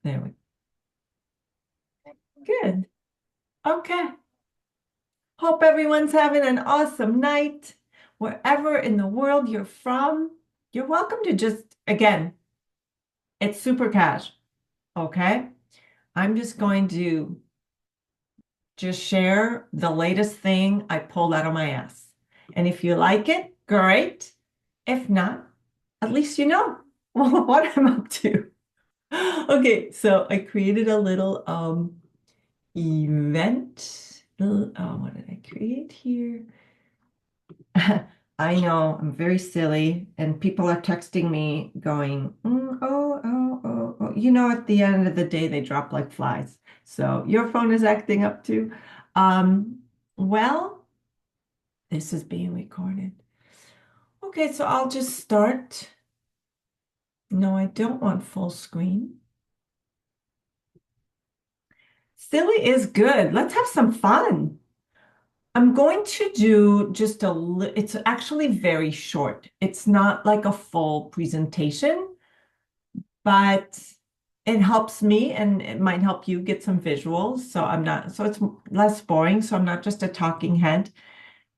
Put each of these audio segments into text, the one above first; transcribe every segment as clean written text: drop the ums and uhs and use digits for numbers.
There we go. Good. Okay. Hope everyone's having an awesome night. Wherever in the world you're from, you're welcome to just, again, it's super cash. Okay. I'm just going to just share the latest thing I pulled out of my ass. And if you like it, great. If not, at least you know what I'm up to. Okay, so I created a little event. What did I create here? I know I'm very silly, and people are texting me going, oh. You know, at the end of the day, they drop like flies. So your phone is acting up too. Um, well, this is being recorded. Okay, so I'll just start. No, I don't want full screen. Silly is good. Let's have some fun. I'm going to do just it's actually very short. It's not like a full presentation, but it helps me and it might help you get some visuals. So it's less boring. So I'm not just a talking head.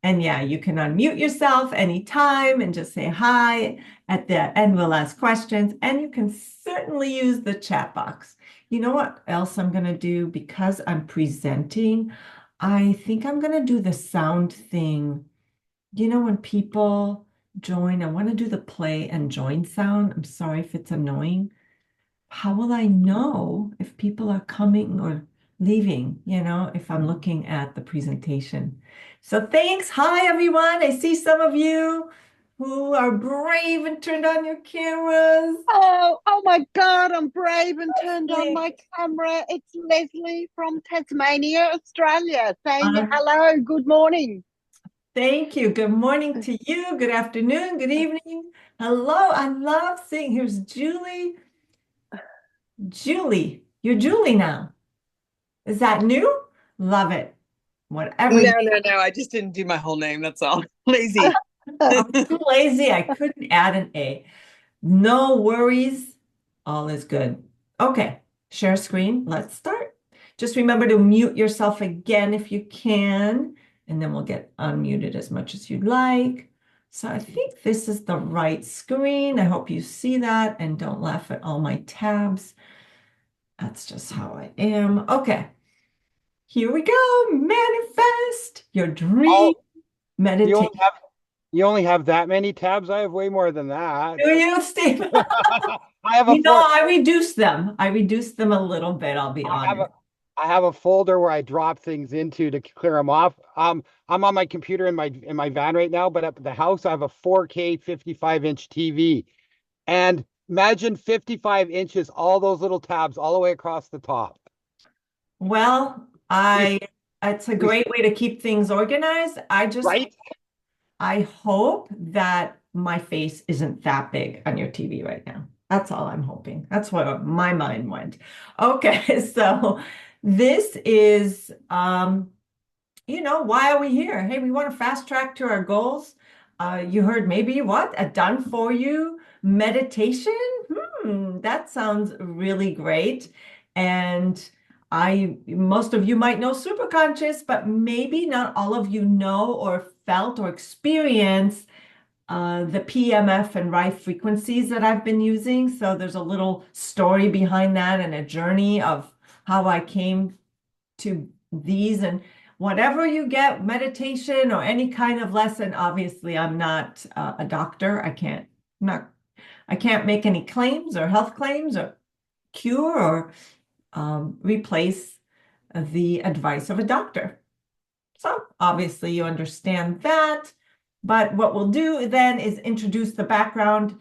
And yeah, you can unmute yourself anytime and just say hi. At the end, we'll ask questions, and you can certainly use the chat box. You know what else I'm going to do? Because I'm presenting, I think I'm going to do the sound thing. You know, when people join, I want to do the play and join sound. I'm sorry if it's annoying. How will I know if people are coming or leaving, if I'm looking at the presentation? So thanks. Hi, everyone. I see some of you who are brave and turned on your cameras. Oh my God, I'm brave and turned on my camera. It's Leslie from Tasmania, Australia, saying Um, hello, good morning. Thank you. Good morning to you. Good afternoon. Good evening. Hello. I love seeing. Here's Julie. Julie, you're Julie now. Is that new? Love it. Whatever No, you no, no. I just didn't do my whole name. That's all. Lazy. I'm too lazy. I couldn't add an A. No worries. All is good. Okay, share screen. Let's start. Just remember to mute yourself again if you can, and then we'll get unmuted as much as you'd like. So I think this is the right screen. I hope you see that and don't laugh at all my tabs. That's just how I am. Okay, here we go. Manifest your dream Oh, you only meditation. have you only have that many tabs? I have way more than that. Do you, Steve? I have a I reduced them. I reduced them a little bit, I'll be I have honest. a I have a folder where I drop things into to clear them off. I'm on my computer in my van right now, but at the house I have a 4K 55-inch TV. And imagine 55 inches, all those little tabs all the way across the top. Well, You, it's a you, great way to keep things organized. right? I hope that my face isn't that big on your TV right now. That's all I'm hoping. That's what my mind went. Okay, so this is why are we here? Hey, we want to fast track to our goals. You heard maybe what? A done for you meditation? That sounds really great. And most of you might know Superconscious, but maybe not all of you know or felt or experienced the PMF and RIFE frequencies that I've been using. So there's a little story behind that and a journey of how I came to these, and whatever you get, meditation or any kind of lesson. Obviously, I'm not a doctor. I can't make any claims or health claims or cure or replace the advice of a doctor. So obviously you understand that. But what we'll do then is introduce the background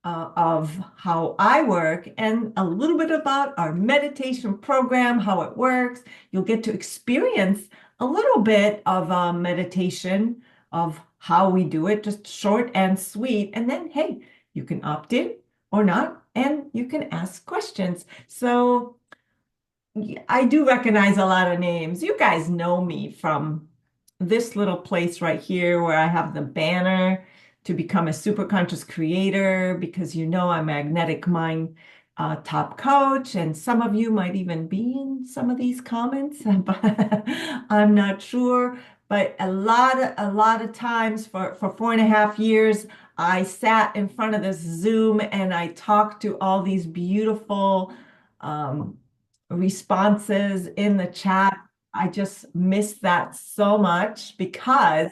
of how I work and a little bit about our meditation program, how it works. You'll get to experience a little bit of meditation, of how we do it, just short and sweet. And then, hey, you can opt in or not, and you can ask questions. So I do recognize a lot of names. You guys know me from this little place right here where I have the banner to become a super conscious creator, because I'm magnetic mind top coach, and some of you might even be in some of these comments, but I'm not sure. But a lot of times for 4.5 years, I sat in front of this Zoom and I talked to all these beautiful responses in the chat. I just missed that so much because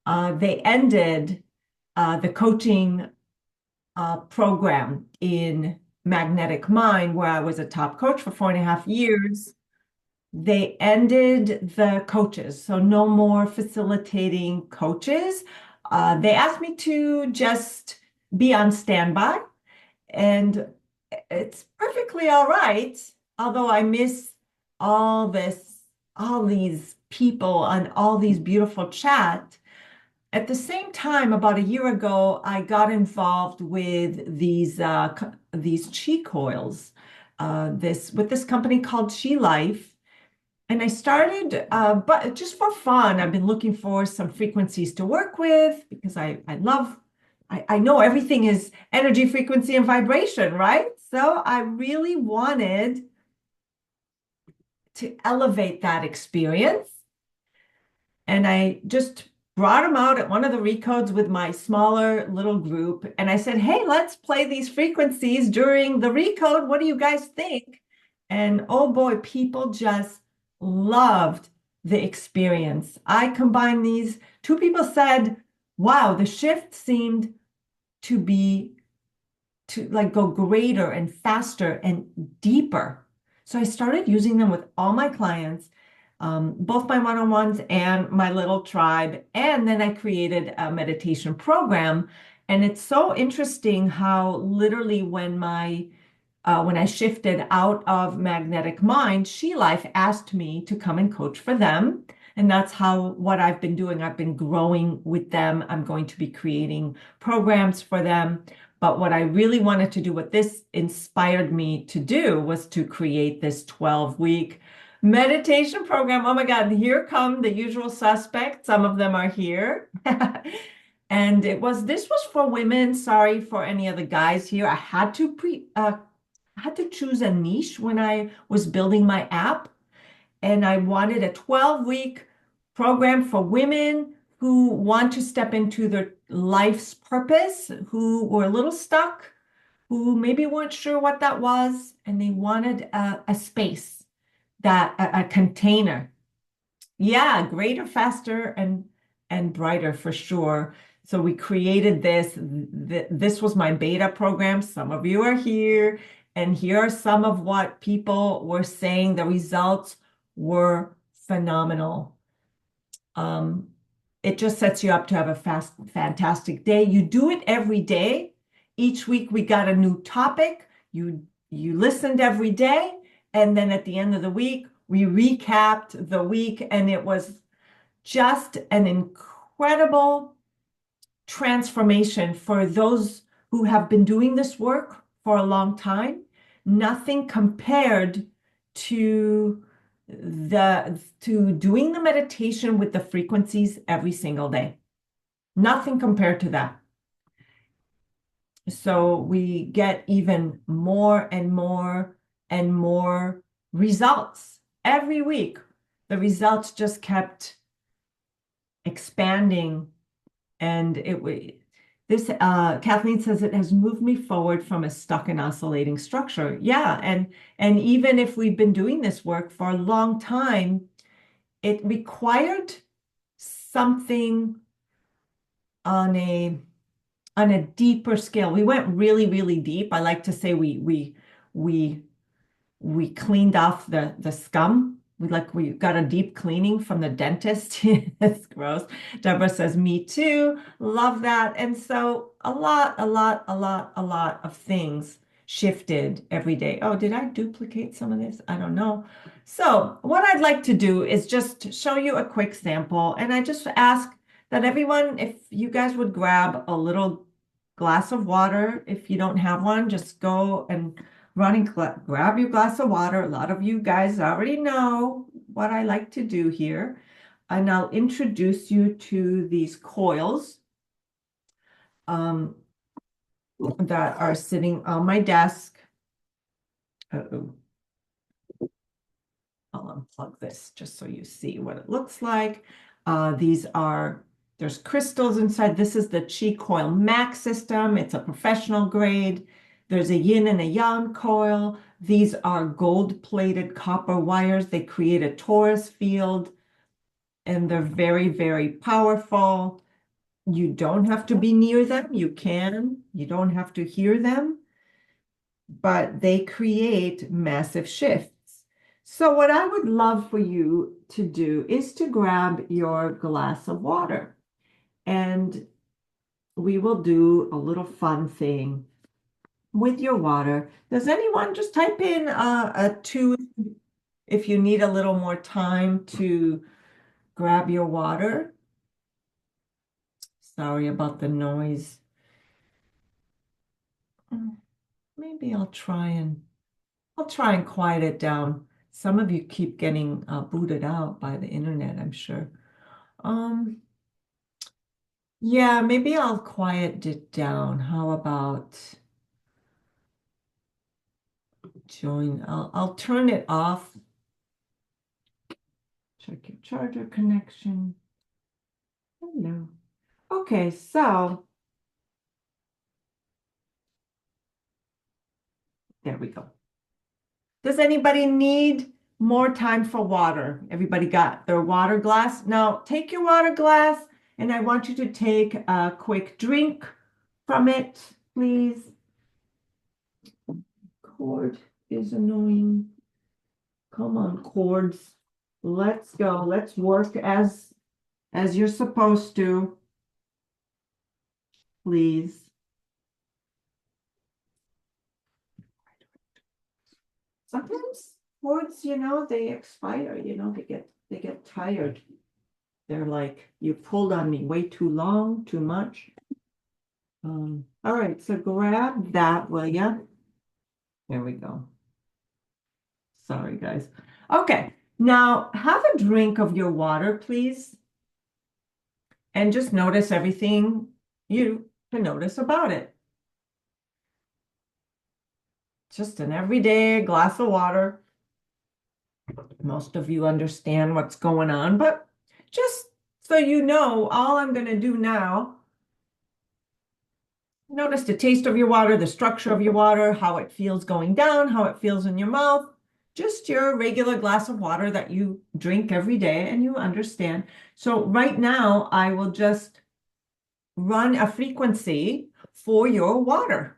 they ended the coaching program in Magnetic Mind, where I was a top coach for 4.5 years. They ended the coaches, so no more facilitating coaches. They asked me to just be on standby, and it's perfectly all right. Although I miss all this, all these people and all these beautiful chat. At the same time, about a year ago, I got involved with these chi coils, with this company called Chi Life, and I started, but just for fun. I've been looking for some frequencies to work with because I love. I know everything is energy, frequency, and vibration, right? So I really wanted to elevate that experience. And I just brought them out at one of the recodes with my smaller little group. And I said, hey, let's play these frequencies during the recode. What do you guys think? And oh boy, people just loved the experience. I combined these. Two people said, wow, the shift seemed to be to like go greater and faster and deeper. So I started using them with all my clients, both my one-on-ones and my little tribe. And then I created a meditation program. And it's so interesting how literally when I shifted out of Magnetic Mind, She Life asked me to come and coach for them. And that's what I've been doing. I've been growing with them. I'm going to be creating programs for them. But what I really wanted to do, what this inspired me to do, was to create this 12-week meditation program. Oh my God, here come the usual suspects. Some of them are here. And this was for women. Sorry for any of the guys here. I had to choose a niche when I was building my app, and I wanted a 12-week program for women who want to step into their life's purpose, who were a little stuck, who maybe weren't sure what that was, and they wanted a space, a container. Yeah, greater, faster, and brighter for sure. So we created this. This was my beta program. Some of you are here, and here are some of what people were saying. The results were phenomenal. It just sets you up to have a fantastic day. You do it every day. Each week we got a new topic. You listened every day, and then at the end of the week, we recapped the week, and it was just an incredible transformation for those who have been doing this work for a long time. Nothing compared to doing the meditation with the frequencies every single day. Nothing compared to that. So we get even more and more and more results every week. The results just kept expanding, and Kathleen says it has moved me forward from a stuck and oscillating structure. Yeah, and even if we've been doing this work for a long time, it required something on a deeper scale. We went really, really deep. I like to say we cleaned off the scum. We got a deep cleaning from the dentist. It's gross. Deborah says, me too. Love that. And so a lot of things shifted every day. Oh, did I duplicate some of this? I don't know. So what I'd like to do is just show you a quick sample. And I just ask that everyone, if you guys would grab a little glass of water. If you don't have one, just go and run and grab your glass of water. A lot of you guys already know what I like to do here. And I'll introduce you to these coils that are sitting on my desk. Uh-oh. I'll unplug this just so you see what it looks like. There's crystals inside. This is the Chi Coil Max system. It's a professional grade. There's a yin and a yang coil. These are gold-plated copper wires. They create a torus field, and they're very, very powerful. You don't have to be near them. You can. You don't have to hear them, but they create massive shifts. So what I would love for you to do is to grab your glass of water, and we will do a little fun thing with your water. Does anyone just type in a 2 if you need a little more time to grab your water? Sorry about the noise. Maybe I'll try and quiet it down. Some of you keep getting booted out by the internet, I'm sure. Yeah, maybe I'll quiet it down. How about I'll turn it off. Check your charger connection. Hello. Okay, so there we go. Does anybody need more time for water? Everybody got their water glass? Now take your water glass and I want you to take a quick drink from it, please. Cord is annoying. Come on, cords. Let's go. Let's work as you're supposed to. Please. Sometimes cords, they expire, they get tired. They're like, you pulled on me way too long, too much. All right, so grab that, will ya? There we go. Sorry, guys. Okay, now have a drink of your water, please. And just notice everything you can notice about it. Just an everyday glass of water. Most of you understand what's going on, but just so you know, all I'm going to do now, notice the taste of your water, the structure of your water, how it feels going down, how it feels in your mouth, just your regular glass of water that you drink every day and you understand. So right now, I will just run a frequency for your water.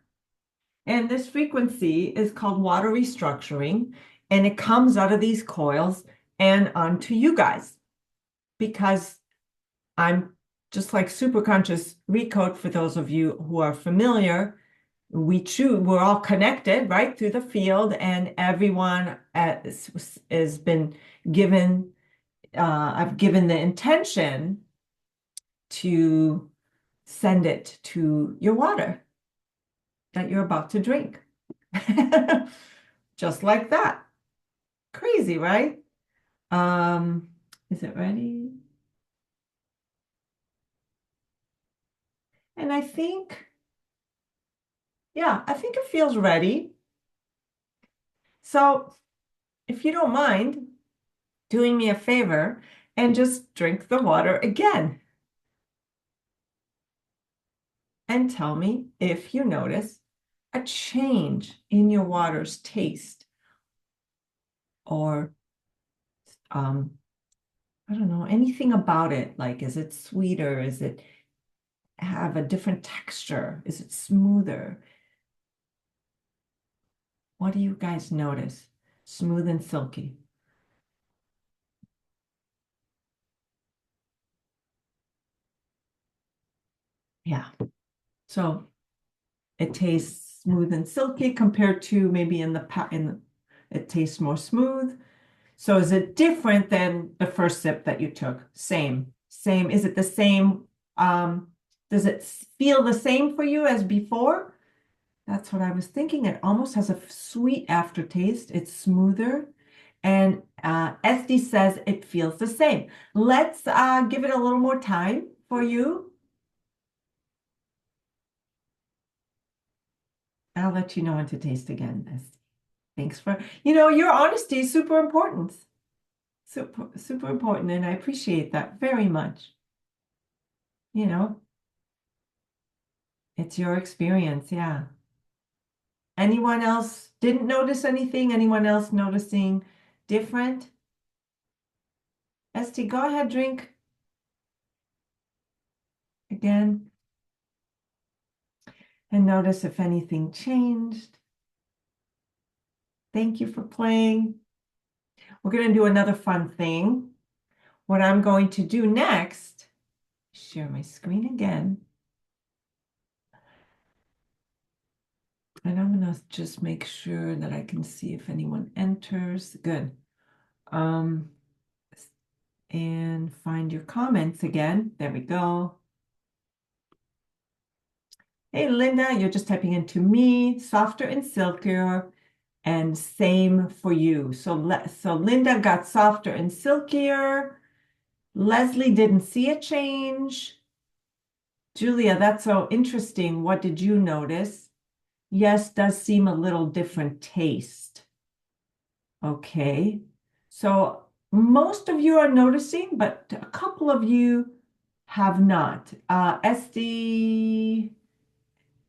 And this frequency is called water restructuring, and it comes out of these coils and onto you guys. Because I'm just like Superconscious Recode, for those of you who are familiar, we're all connected right through the field, and everyone has been given, I've given the intention to send it to your water that you're about to drink. Just like that. Crazy, right? Is it ready? And I think it feels ready. So if you don't mind doing me a favor and just drink the water again. And tell me if you notice a change in your water's taste or I don't know, anything about it. Like, is it sweeter? Is it have a different texture? Is it smoother? What do you guys notice? Smooth and silky. Yeah. So it tastes smooth and silky compared to maybe it tastes more smooth. So is it different than the first sip that you took? Same. Is it the same? Does it feel the same for you as before? That's what I was thinking. It almost has a sweet aftertaste. It's smoother. And SD says it feels the same. Let's give it a little more time for you. I'll let you know when to taste again, SD. Thanks for, your honesty is super important. Super, super important, and I appreciate that very much. You know, it's your experience, yeah. Anyone else didn't notice anything? Anyone else noticing different? Esty, go ahead, drink again. And notice if anything changed. Thank you for playing. We're going to do another fun thing. What I'm going to do next, share my screen again. And I'm going to just make sure that I can see if anyone enters. Good. And find your comments again. There we go. Hey, Linda, you're just typing into me, softer and silkier, and same for you. So Linda got softer and silkier. Leslie didn't see a change. Julia, that's so interesting. What did you notice? Yes, does seem a little different taste. Okay. So most of you are noticing, but a couple of you have not. SD,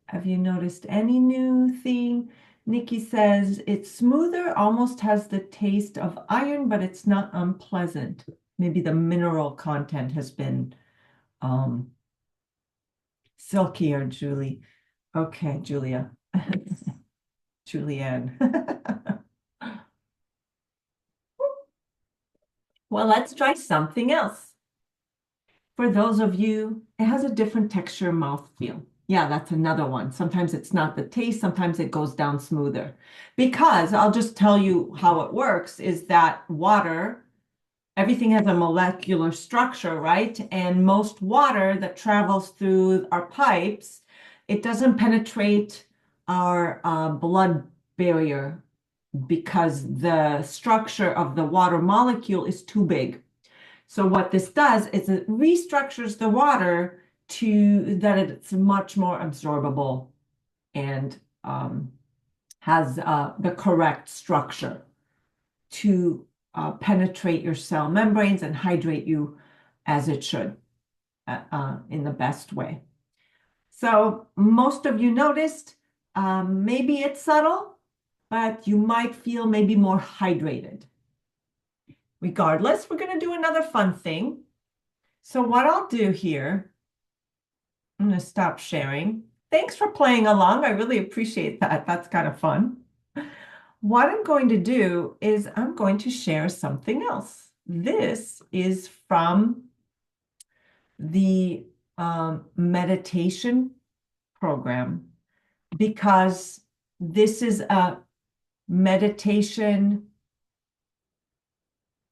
have you noticed any new thing? Nikki says it's smoother, almost has the taste of iron, but it's not unpleasant. Maybe the mineral content has been silkier, Julie. Okay, Julia. Julianne. Well, let's try something else. For those of you, it has a different texture mouthfeel. Yeah, that's another one. Sometimes it's not the taste, sometimes it goes down smoother. Because I'll just tell you how it works is that water, everything has a molecular structure, right? And most water that travels through our pipes, it doesn't penetrate our blood barrier because the structure of the water molecule is too big. So what this does is it restructures the water to that it's much more absorbable and has the correct structure to penetrate your cell membranes and hydrate you as it should in the best way. So most of you noticed, maybe it's subtle, but you might feel maybe more hydrated. Regardless, we're going to do another fun thing. So what I'll do here, I'm going to stop sharing. Thanks for playing along. I really appreciate that. That's kind of fun. What I'm going to do is I'm going to share something else. This is from the meditation program because this is a meditation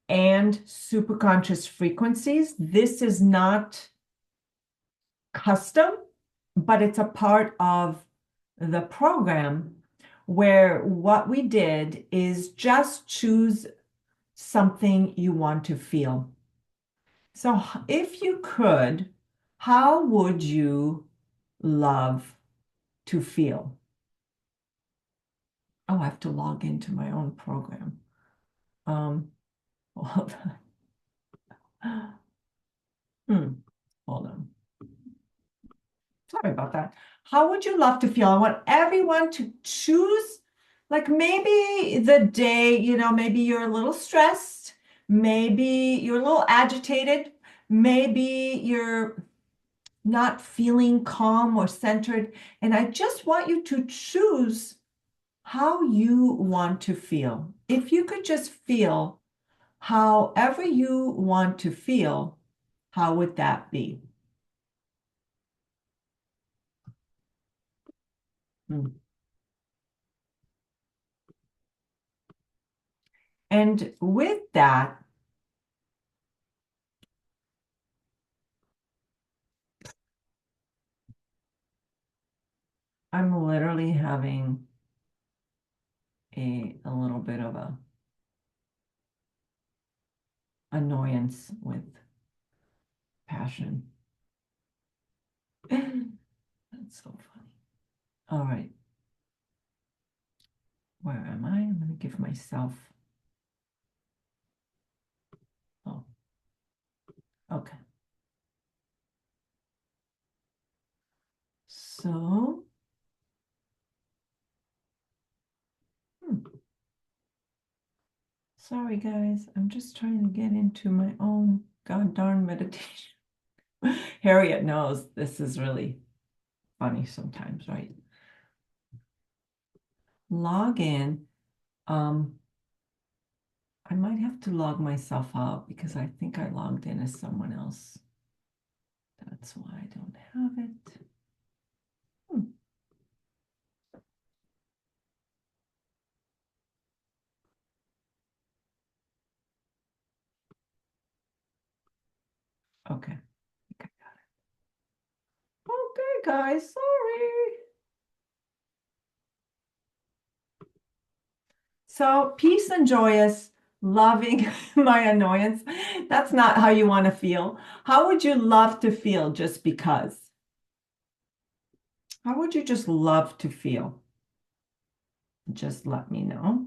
and superconscious frequencies. This is not custom, but it's a part of the program where what we did is just choose something you want to feel. So if you could, how would you love to feel? Oh, I have to log into my own program. Hold on. Hold on. Sorry about that. How would you love to feel? I want everyone to choose, like maybe the day, maybe you're a little stressed, maybe you're a little agitated, maybe you're not feeling calm or centered. And I just want you to choose how you want to feel. If you could just feel however you want to feel, how would that be? And with that, I'm literally having a little bit of a annoyance with passion. That's so funny. All right. Where am I? I'm going to give myself. Oh, okay. So, sorry guys, I'm just trying to get into my own god darn meditation. Harriet knows this is really funny sometimes, right? Log in. I might have to log myself out because I think I logged in as someone else. That's why I don't have it. Okay. I think I got it. Okay, guys, sorry. So peace and joyous, loving my annoyance. That's not how you want to feel. How would you love to feel just because? How would you just love to feel? Just let me know.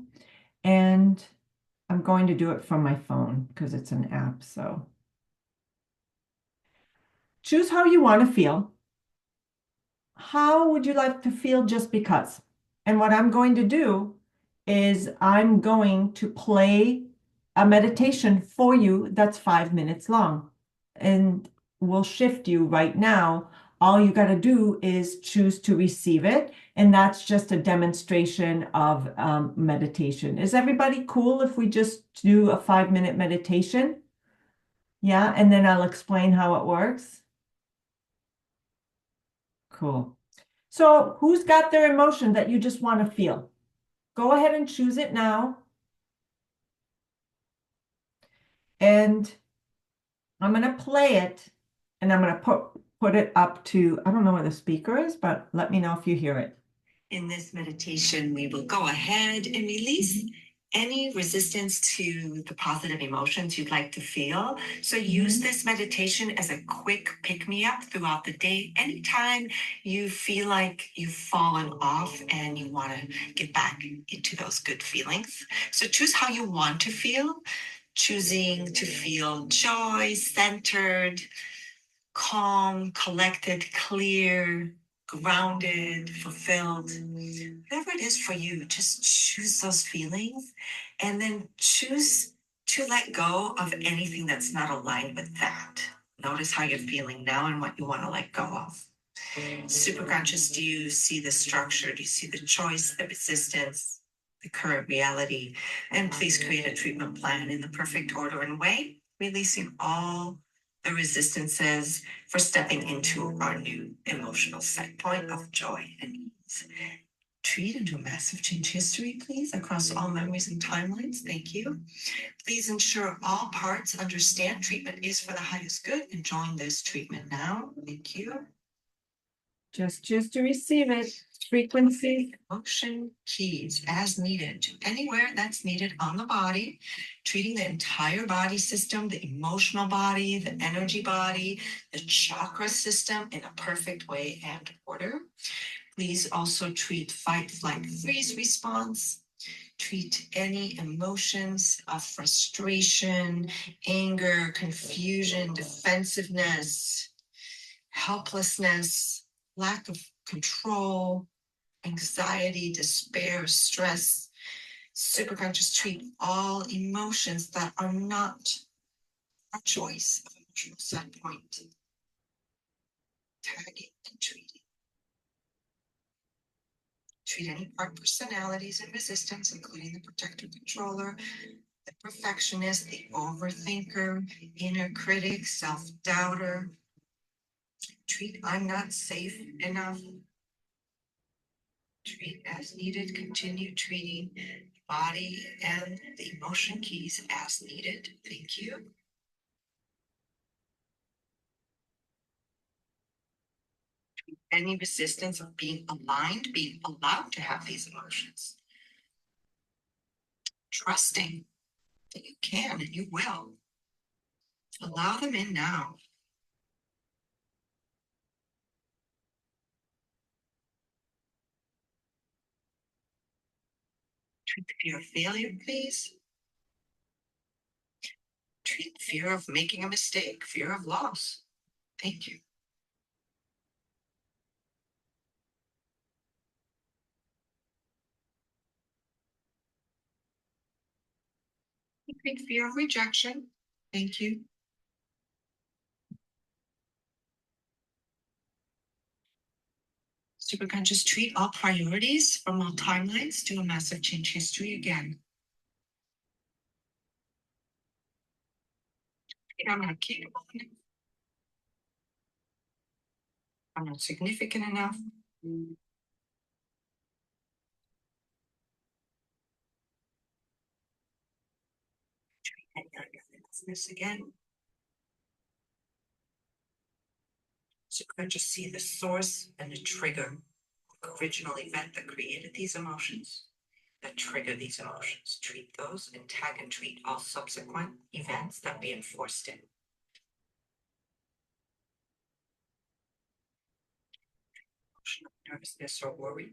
And I'm going to do it from my phone because it's an app. So choose how you want to feel. How would you like to feel just because? And what I'm going to do is I'm going to play a meditation for you that's 5 minutes long. And we'll shift you right now. All you got to do is choose to receive it. And that's just a demonstration of meditation. Is everybody cool if we just do a 5 minute meditation? Yeah. And then I'll explain how it works. Cool. So who's got their emotion that you just want to feel? Go ahead and choose it now. And I'm going to play it and I'm going to put it up to, I don't know where the speaker is, but let me know if you hear it. In this meditation, we will go ahead and release any resistance to the positive emotions you'd like to feel. So use this meditation as a quick pick-me-up throughout the day. Anytime you feel like you've fallen off and you want to get back into those good feelings. So choose how you want to feel, choosing to feel joy, centered, calm, collected, clear, grounded, fulfilled. Whatever it is for you, just choose those feelings and then choose to let go of anything that's not aligned with that. Notice how you're feeling now and what you want to let go of. Superconscious, do you see the structure? Do you see the choice, the resistance, the current reality? And please create a treatment plan in the perfect order and way, releasing all the resistances for stepping into our new emotional set point of joy and ease. Treat and do massive change history, please, across all memories and timelines. Thank you. Please ensure all parts understand treatment is for the highest good and join this treatment now. Thank you. Just choose to receive it. Frequency, emotion, keys as needed, anywhere that's needed on the body, treating the entire body system, the emotional body, the energy body, the chakra system in a perfect way and order. Please also treat fight, flight, freeze response. Treat any emotions of frustration, anger, confusion, defensiveness, helplessness, lack of control, anxiety, despair, stress. Superconscious treat all emotions that are not our choice of emotional set point. Tagging and treating. Treat any part personalities and resistance, including the protector controller, the perfectionist, the overthinker, inner critic, self-doubter. Treat I'm not safe enough. Treat as needed, continue treating body and the emotion keys as needed. Thank you. Any resistance of being aligned, being allowed to have these emotions. Trusting that you can and you will. Allow them in now. Treat the fear of failure, please. Treat fear of making a mistake, fear of loss. Thank you. Treat fear of rejection. Thank you. Superconscious, treat all priorities from all timelines to a massive change history again. I'm not capable enough. I'm not significant enough. This again. Superconscious, see the source and the trigger, original event that created these emotions, that trigger these emotions. Treat those and tag and treat all subsequent events that reinforced it. Emotional nervousness or worry.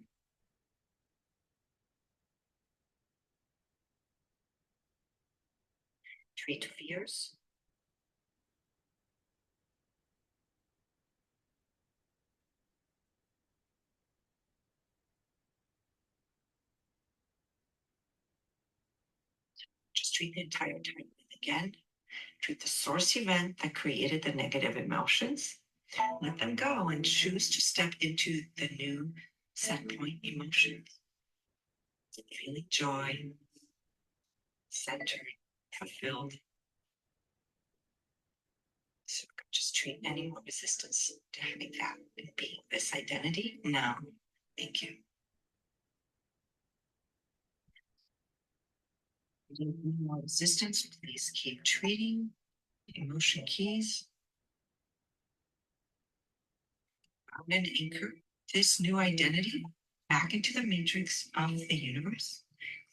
Treat fears. Just treat the entire time. Again, treat the source event that created the negative emotions. Let them go and choose to step into the new set point emotions. Feeling joy, centered, fulfilled. So just treat any more resistance to having that and being this identity. No, thank you. Any more resistance, please keep treating emotion keys. And anchor this new identity back into the matrix of the universe,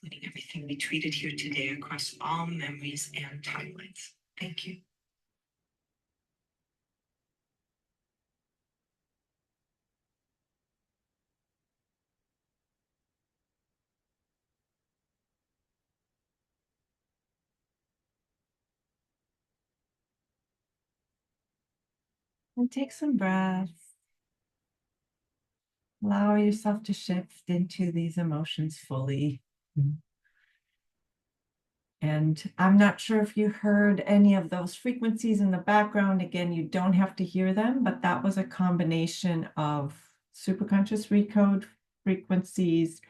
including everything we treated here today across all memories and timelines. Thank you. And take some breaths. Allow yourself to shift into these emotions fully. And I'm not sure if you heard any of those frequencies in the background. Again, you don't have to hear them, but that was a combination of superconscious recode frequencies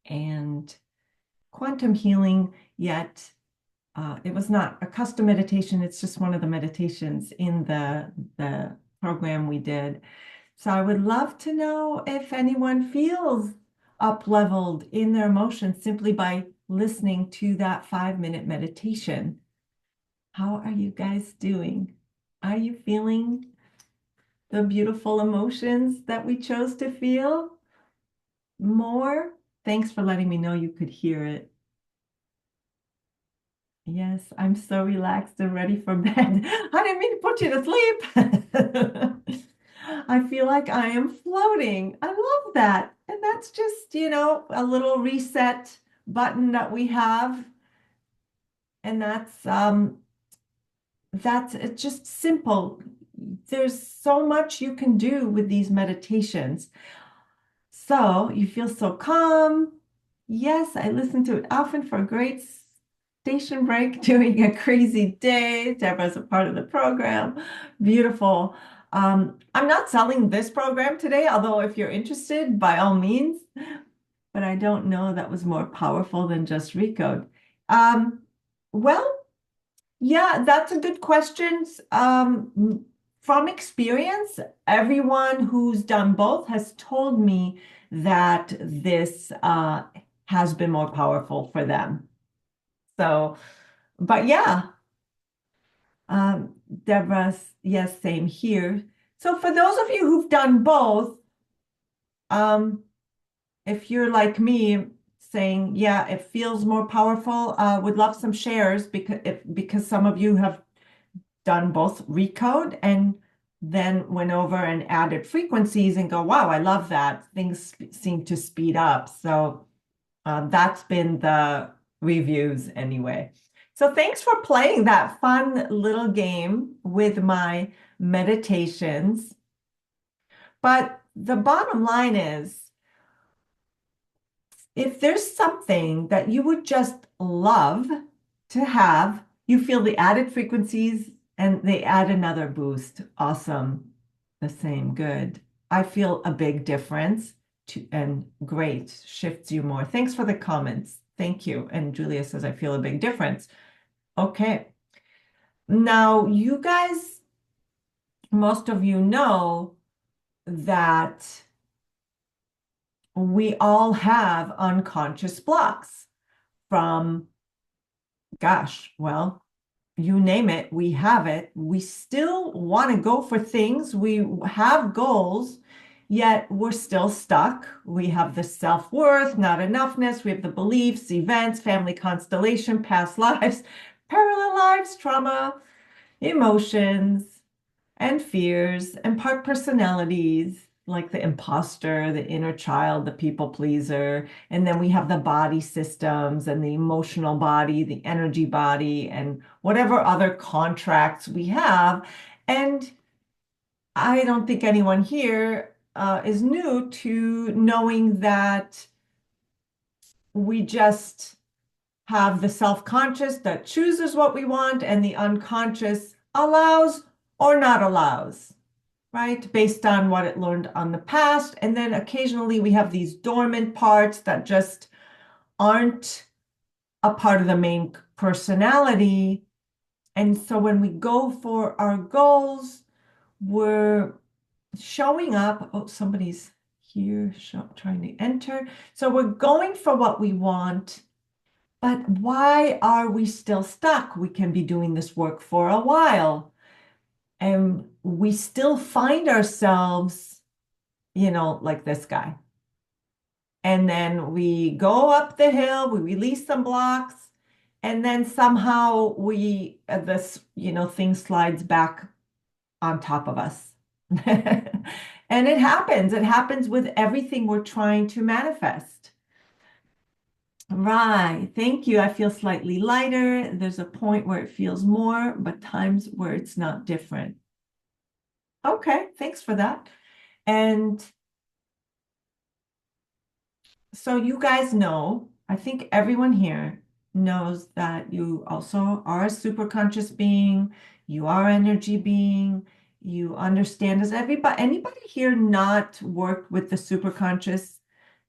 and quantum healing, yet it was not a custom meditation. It's just one of the meditations in the program we did. So I would love to know if anyone feels up-leveled in their emotions simply by listening to that 5-minute meditation. How are you guys doing? Are you feeling the beautiful emotions that we chose to feel more? Thanks for letting me know you could hear it. Yes, I'm so relaxed and ready for bed. I didn't mean to put you to sleep. I feel like I am floating. I love that. And that's just, a little reset button that we have. And that's it's just simple. There's so much you can do with these meditations. So you feel so calm. Yes, I listen to it often for a great station break during a crazy day. Deborah's a part of the program. Beautiful. I'm not selling this program today, although if you're interested, by all means, but I don't know that was more powerful than just Recode. Well, yeah, that's a good question. From experience, everyone who's done both has told me that this has been more powerful for them. So, but yeah, Deborah's, yes, same here. So for those of you who've done both, if you're like me saying, yeah, it feels more powerful, would love some shares because some of you have done both Recode and then went over and added frequencies and go, wow, I love that. Things seem to speed up. So That's been the reviews anyway. So thanks for playing that fun little game with my meditations. But the bottom line is, if there's something that you would just love to have, you feel the added frequencies and they add another boost. Awesome. The same. Good. I feel a big difference and great. Shifts you more. Thanks for the comments. Thank you. And Julia says, I feel a big difference. Okay. Now, you guys, most of you know that we all have unconscious blocks from, gosh, well, you name it, we have it. We still want to go for things. We have goals, yet we're still stuck. We have the self-worth, not enoughness. We have the beliefs, events, family constellation, past lives, parallel lives, trauma, emotions, and fears, and part personalities like the imposter, the inner child, the people pleaser. And then we have the body systems and the emotional body, the energy body, and whatever other contracts we have. And I don't think anyone here is new to knowing that we just have the self-conscious that chooses what we want and the unconscious allows or not allows, right? Based on what it learned on the past. And then occasionally we have these dormant parts that just aren't a part of the main personality. And so when we go for our goals, we're showing up. Oh, somebody's here trying to enter. So we're going for what we want. But why are we still stuck? We can be doing this work for a while. And we still find ourselves, like this guy. And then we go up the hill, we release some blocks, and then somehow this, thing slides back on top of us. And it happens. It happens with everything we're trying to manifest. Right. Thank you. I feel slightly lighter. There's a point where it feels more, but times where it's not different. Okay. Thanks for that. And so you guys know, I think everyone here knows that you also are a super conscious being. You are energy being. You understand. Does anybody here not work with the super conscious?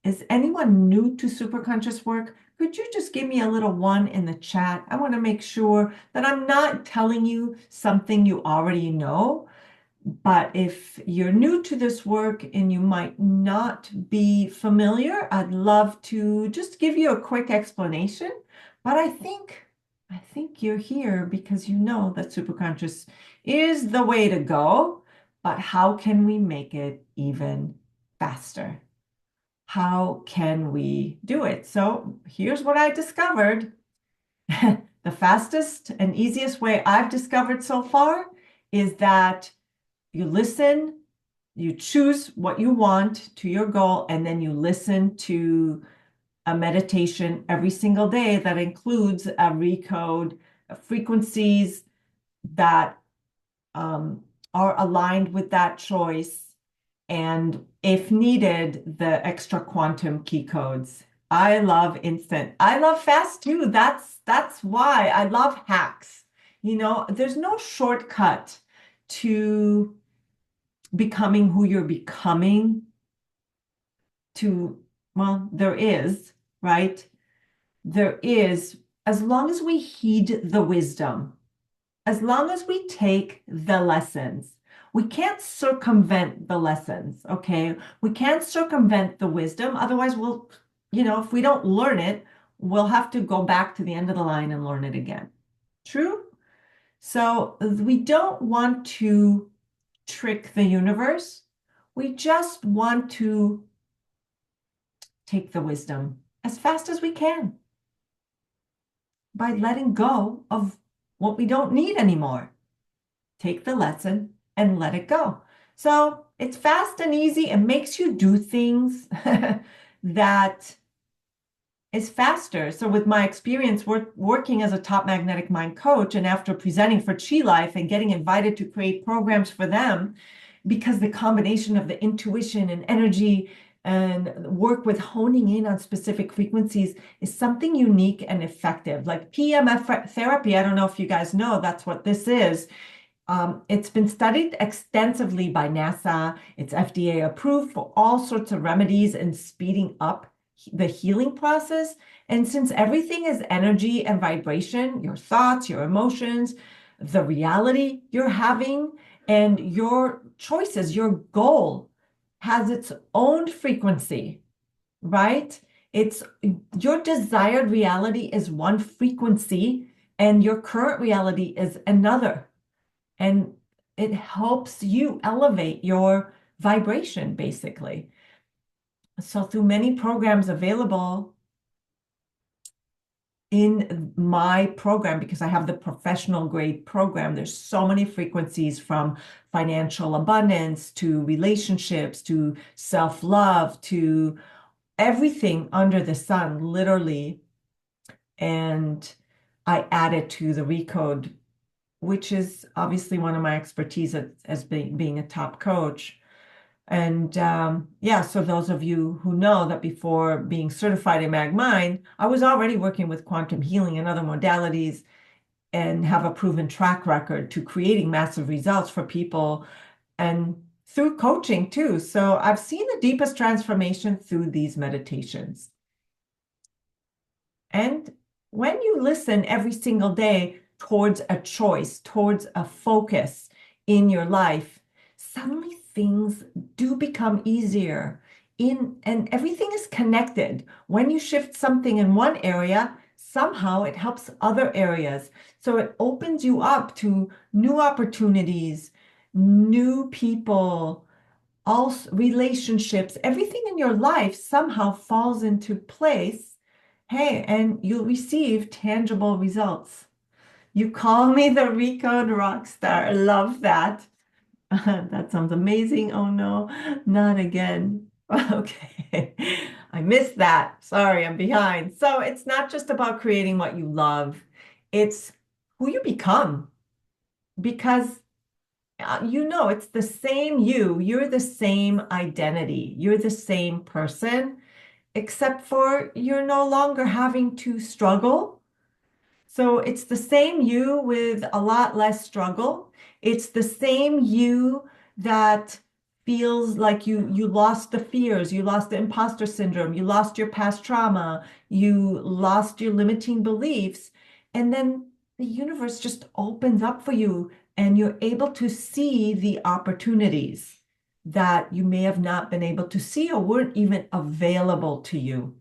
Is anyone new to superconscious work? Could you just give me a little one in the chat? I want to make sure that I'm not telling you something you already know. But if you're new to this work and you might not be familiar, I'd love to just give you a quick explanation. But I think you're here because you know that superconscious is the way to go. But how can we make it even faster? How can we do it? So here's what I discovered. The fastest and easiest way I've discovered so far is that you listen, you choose what you want to your goal, and then you listen to a meditation every single day that includes a recode of frequencies that are aligned with that choice. And if needed, the extra quantum key codes. I love instant. I love fast too. That's why I love hacks. There's no shortcut to becoming who you're becoming well, there is, right? There is, as long as we heed the wisdom, as long as we take the lessons. We can't circumvent the lessons, okay? We can't circumvent the wisdom. Otherwise, if we don't learn it, we'll have to go back to the end of the line and learn it again. True? So we don't want to trick the universe. We just want to take the wisdom as fast as we can by letting go of what we don't need anymore. Take the lesson and let it go. So it's fast and easy. It makes you do things that is faster. So with my experience working as a top magnetic mind coach, and after presenting for Chi Life and getting invited to create programs for them, because the combination of the intuition and energy and work with honing in on specific frequencies is something unique and effective. Like PMF therapy, I don't know if you guys know, that's what this is. It's been studied extensively by NASA. It's FDA approved for all sorts of remedies and speeding up the healing process. And since everything is energy and vibration, your thoughts, your emotions, the reality you're having, and your choices, your goal has its own frequency, right? It's your desired reality is one frequency, and your current reality is another. And it helps you elevate your vibration, basically. So through many programs available in my program, because I have the professional grade program, there's so many frequencies, from financial abundance to relationships to self-love to everything under the sun, literally. And I added to the recode, which is obviously one of my expertise as being a top coach. And yeah, so those of you who know that before being certified in MagMind, I was already working with quantum healing and other modalities and have a proven track record to creating massive results for people, and through coaching too. So I've seen the deepest transformation through these meditations. And when you listen every single day towards a choice, towards a focus in your life, suddenly things do become easier. And everything is connected. When you shift something in one area, somehow it helps other areas. So it opens you up to new opportunities, new people, all relationships, everything in your life somehow falls into place. Hey, and you'll receive tangible results. You call me the Recode rock star. I love that. That sounds amazing. Oh no, not again. Okay, I missed that. Sorry, I'm behind. So it's not just about creating what you love, it's who you become. Because it's the same you. You're the same identity. You're the same person, except for you're no longer having to struggle. So it's the same you with a lot less struggle. It's the same you that feels like you lost the fears, you lost the imposter syndrome, you lost your past trauma, you lost your limiting beliefs, and then the universe just opens up for you and you're able to see the opportunities that you may have not been able to see or weren't even available to you,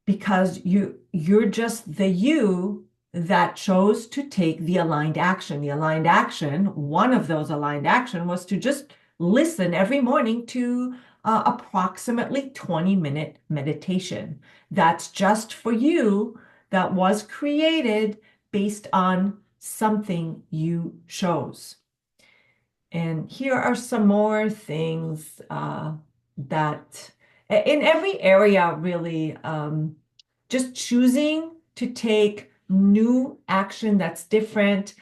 because you're just the you that chose to take the aligned action. The aligned action, one of those aligned action, was to just listen every morning to approximately 20-minute meditation. That's just for you, that was created based on something you chose. And here are some more things that in every area, really, just choosing to take new action that's different.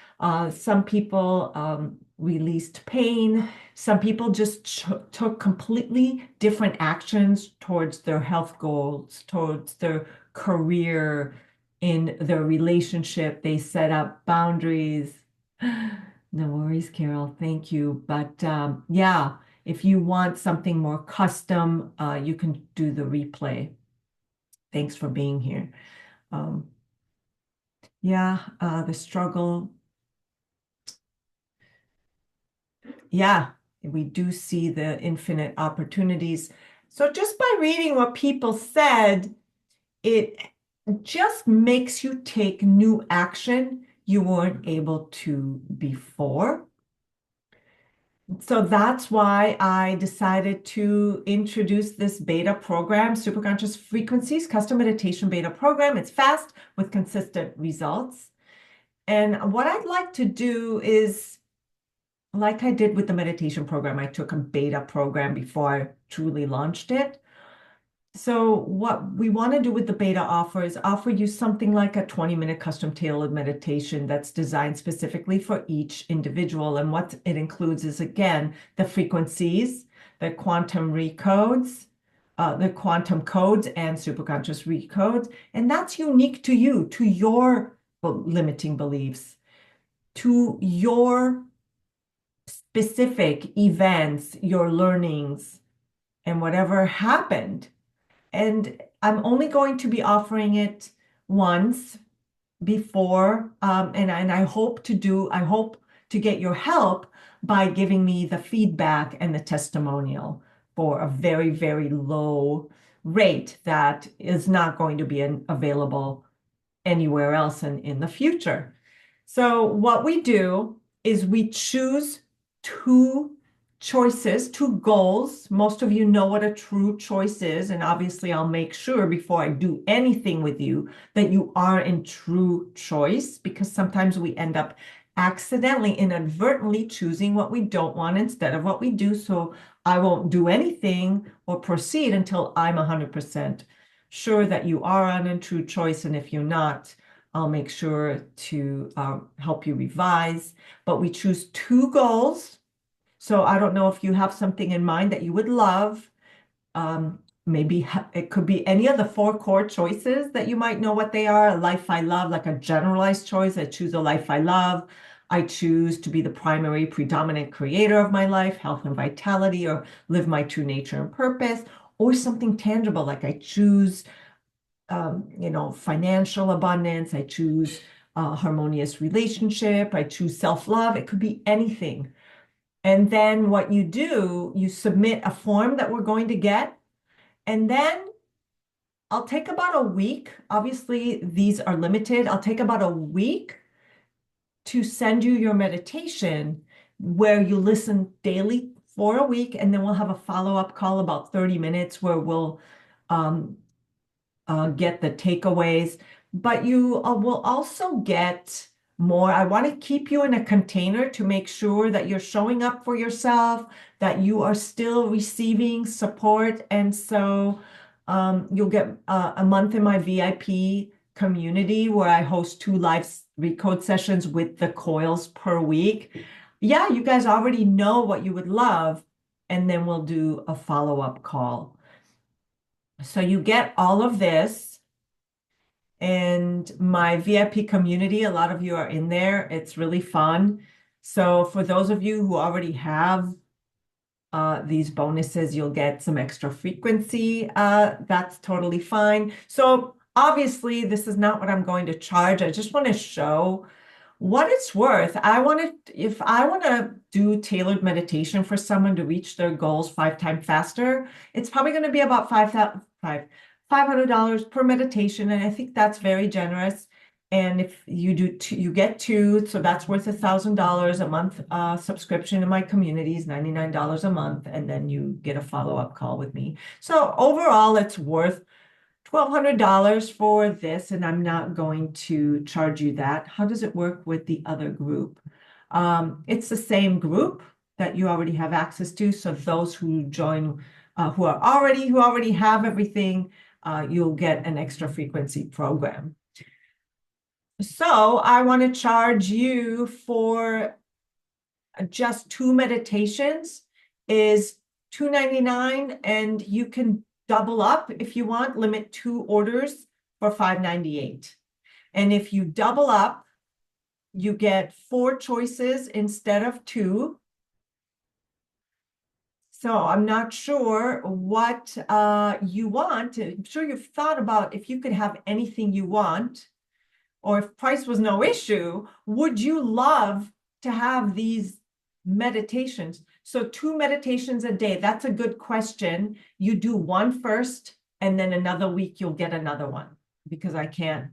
Some people released pain. Some people just took completely different actions towards their health goals, towards their career, in their relationship. They set up boundaries. No worries, Carol. Thank you. But yeah, if you want something more custom, you can do the replay. Thanks for being here. Yeah, the struggle. Yeah, we do see the infinite opportunities. So just by reading what people said, it just makes you take new action you weren't able to before. So that's why I decided to introduce this beta program, Superconscious Frequencies Custom Meditation Beta Program. It's fast with consistent results. And what I'd like to do is, like I did with the meditation program, I took a beta program before I truly launched it. So what we want to do with the beta offer is offer you something like a 20-minute custom tailored meditation that's designed specifically for each individual. And what it includes is, again, the frequencies, the quantum recodes, the quantum codes and superconscious recodes. And that's unique to you, to your limiting beliefs, to your specific events, your learnings, and whatever happened. And I'm only going to be offering it once before, and I hope to get your help by giving me the feedback and the testimonial for a very, very low rate that is not going to be available anywhere else in the future. So what we do is we choose two choices, two goals. Most of you know what a true choice is, and obviously I'll make sure before I do anything with you that you are in true choice, because sometimes we end up accidentally, inadvertently choosing what we don't want instead of what we do. So I won't do anything or proceed until I'm 100% sure that you are on a true choice. And if you're not, I'll make sure to help you revise. But we choose two goals. So I don't know if you have something in mind that you would love. Maybe it could be any of the four core choices that you might know what they are. A life I love, like a generalized choice. I choose a life I love. I choose to be the primary predominant creator of my life, health and vitality, or live my true nature and purpose, or something tangible, like I choose financial abundance. I choose a harmonious relationship. I choose self-love. It could be anything. And then what you do, you submit a form that we're going to get. And then I'll take about a week. Obviously, these are limited. I'll take about a week to send you your meditation where you listen daily for a week. And then we'll have a follow-up call about 30 minutes where we'll get the takeaways, but you will also get more. I want to keep you in a container to make sure that you're showing up for yourself, that you are still receiving support. And so you'll get a month in my VIP community where I host 2 live recode sessions with the coils per week. Yeah, you guys already know what you would love, and then we'll do a follow-up call. So you get all of this, and my VIP community, a lot of you are in there. It's really fun. So for those of you who already have these bonuses, you'll get some extra frequency. That's totally fine. So obviously, this is not what I'm going to charge. I just want to show what it's worth. If I want to do tailored meditation for someone to reach their goals 5 times faster, it's probably going to be about $500 per meditation. And I think that's very generous. And if you do two, you get 2, so that's worth $1,000 a month. Subscription to my community is $99 a month, and then you get a follow-up call with me. So overall, it's worth $1,200 for this, and I'm not going to charge you that. How does it work with the other group? It's the same group that you already have access to. So those who join, who already have everything, you'll get an extra frequency program. So I want to charge you for just 2 meditations is $299, and you can double up if you want, limit 2 orders for $598. And if you double up, you get 4 choices instead of 2. So I'm not sure what you want. I'm sure you've thought about if you could have anything you want, or if price was no issue, would you love to have these meditations? So 2 meditations a day, that's a good question. You do one first, and then another week you'll get another one, because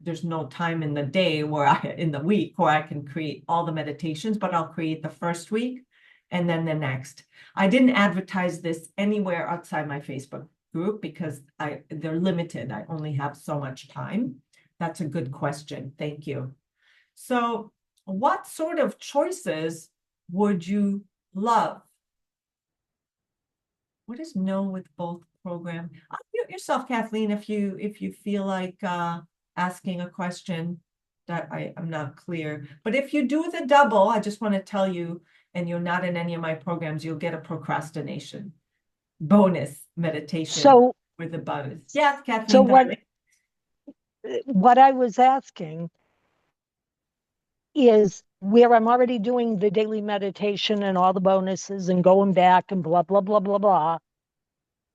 there's no time in the day in the week where I can create all the meditations, but I'll create the first week and then the next. I didn't advertise this anywhere outside my Facebook group because they're limited. I only have so much time. That's a good question. Thank you. So what sort of choices would you love? What is no with both program? Unmute yourself, Kathleen, if you feel like asking a question that I'm not clear. But if you do the double, I just want to tell you, and you're not in any of my programs, you'll get a procrastination bonus meditation So, with the bonus. Yes, so Kathleen, darling. what I was asking is where I'm already doing the daily meditation and all the bonuses and going back and blah, blah, blah, blah, blah.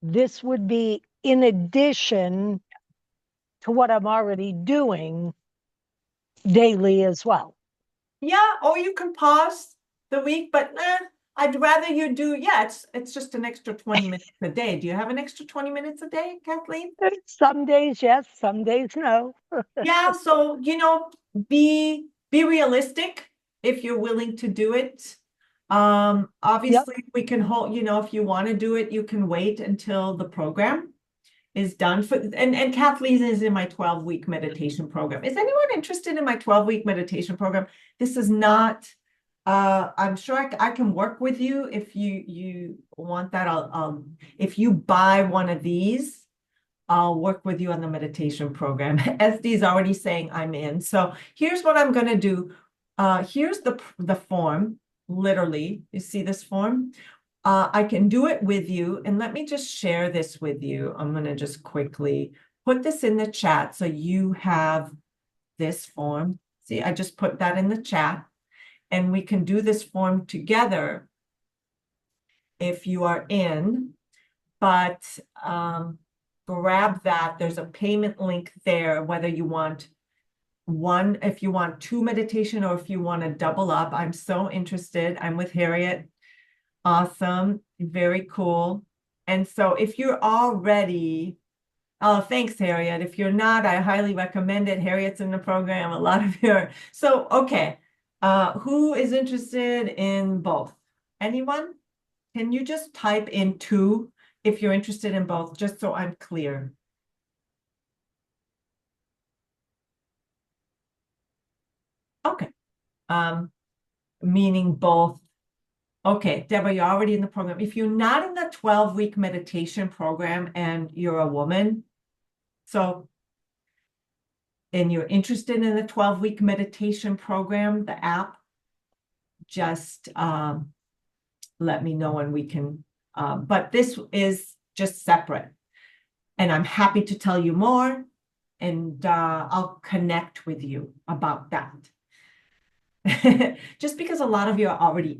This would be in addition to what I'm already doing daily as well. Yeah, or you can pause the week, but I'd rather you do, yeah, it's just an extra 20 minutes a day. Do you have an extra 20 minutes a day, Kathleen? Some days, yes, some days, no. Yeah, so, be realistic if you're willing to do it. Obviously we can hold, if you want to do it, you can wait until the program is done for, and Kathleen is in my 12-week meditation program. Is anyone interested in my 12-week meditation program? This is not, I'm sure I can work with you if you want that. If you buy one of these, I'll work with you on the meditation program. SD is already saying I'm in. So here's what I'm going to do. Here's the form, literally. You see this form? I can do it with you. And let me just share this with you. I'm going to just quickly put this in the chat so you have this form. See, I just put that in the chat. And we can do this form together if you are in. But grab that. There's a payment link there, whether you want one, if you want two meditation or if you want to double up. I'm so interested. I'm with Harriet. Awesome. Very cool. And so if you're already, oh, thanks, Harriet. If you're not, I highly recommend it. Harriet's in the program. A lot of you are. So, okay. Who is interested in both? Anyone? Can you just type in 2 if you're interested in both, just so I'm clear? Okay. Meaning both. Okay, Deborah, you're already in the program. If you're not in the 12-week meditation program and you're a woman, and you're interested in the 12-week meditation program, the app, just let me know and we can, but this is just separate. And I'm happy to tell you more, and I'll connect with you about that. Just because a lot of you are already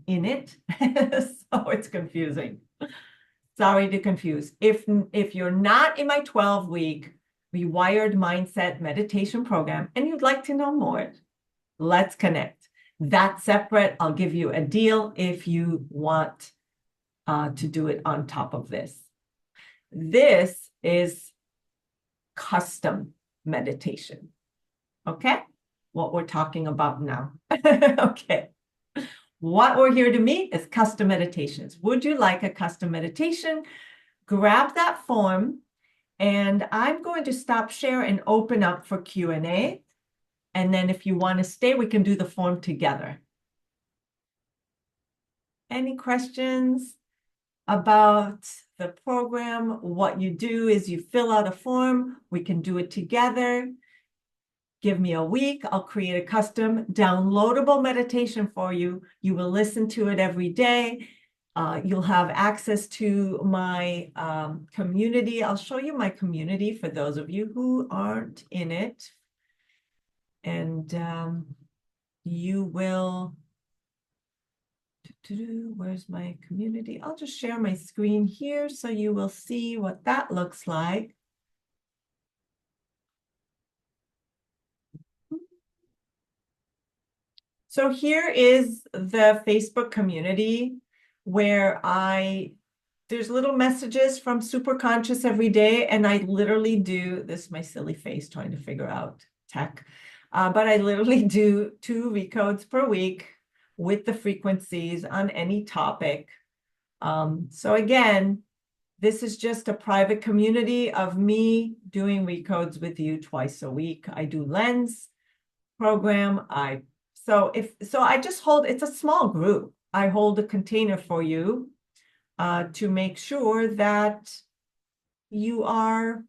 in it, so it's confusing. Sorry to confuse. If you're not in my 12-week rewired mindset meditation program and you'd like to know more, let's connect. That's separate. I'll give you a deal if you want to do it on top of this. This is custom meditation. Okay? What we're talking about now. Okay. What we're here to meet is custom meditations. Would you like a custom meditation? Grab that form, and I'm going to stop share and open up for Q&A. And then if you want to stay, we can do the form together. Any questions about the program? What you do is you fill out a form. We can do it together. Give me a week. I'll create a custom downloadable meditation for you. You will listen to it every day. You'll have access to my community. I'll show you my community for those of you who aren't in it. And you will, where's my community? I'll just share my screen here so you will see what that looks like. So here is the Facebook community where there's little messages from Superconscious every day, and I literally do, this is my silly face trying to figure out tech, but I literally do 2 recodes per week with the frequencies on any topic. So again, this is just a private community of me doing recodes with you twice a week. I do lens program. So I just hold, it's a small group. I hold a container for you. to make sure that you are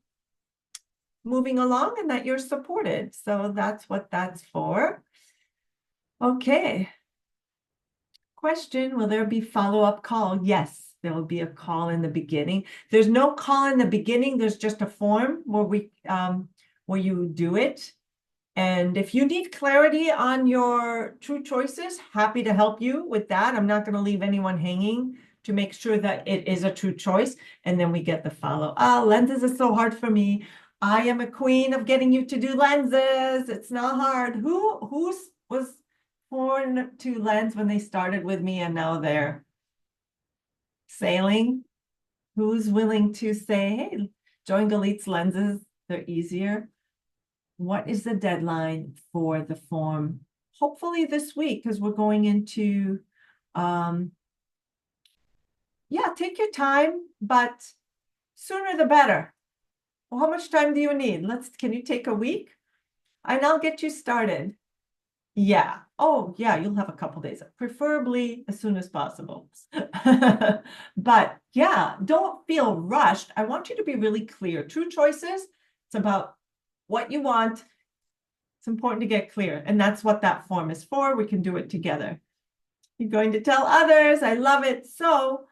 moving along and that you're supported. So that's what that's for. Okay. Question, will there be follow-up call? Yes, there will be a call in the beginning. There's no call in the beginning. There's just a form where you do it. And if you need clarity on your true choices, happy to help you with that. I'm not going to leave anyone hanging to make sure that it is a true choice. And then we get the follow. Oh, lenses is so hard for me. I am a queen of getting you to do lenses. It's not hard. Who was born to lens when they started with me and now they're sailing? Who's willing to say, hey, join Galit's lenses? They're easier. What is the deadline for the form? Hopefully this week, because we're going into, yeah, take your time, but sooner the better. Well, how much time do you need? Can you take a week? And I'll get you started. Yeah. Oh, yeah, you'll have a couple days, preferably as soon as possible. But yeah, don't feel rushed. I want you to be really clear. True choices, it's about what you want. It's important to get clear, and that's what that form is for. We can do it together. You're going to tell others. I love it. So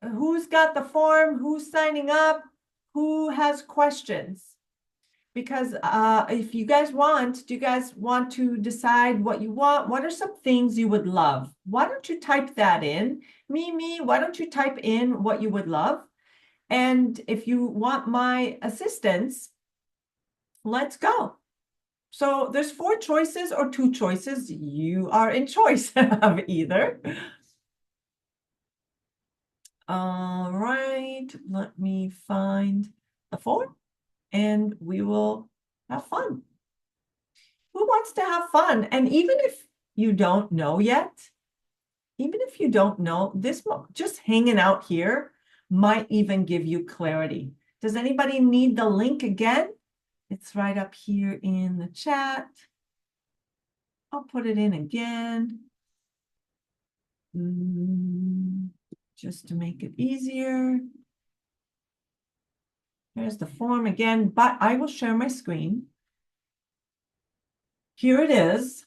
who's got the form? Who's signing up? Who has questions? Because if you guys want, do you guys want to decide what you want? What are some things you would love? Why don't you type that in? Mimi, why don't you type in what you would love? And if you want my assistance, let's go. So there's 4 choices or 2 choices. You are in choice of either. All right, let me find the form and we will have fun. Who wants to have fun? And even if you don't know yet, even if you don't know, just hanging out here might even give you clarity. Does anybody need the link again? It's right up here in the chat. I'll put it in again. Just to make it easier. There's the form again, but I will share my screen. Here it is.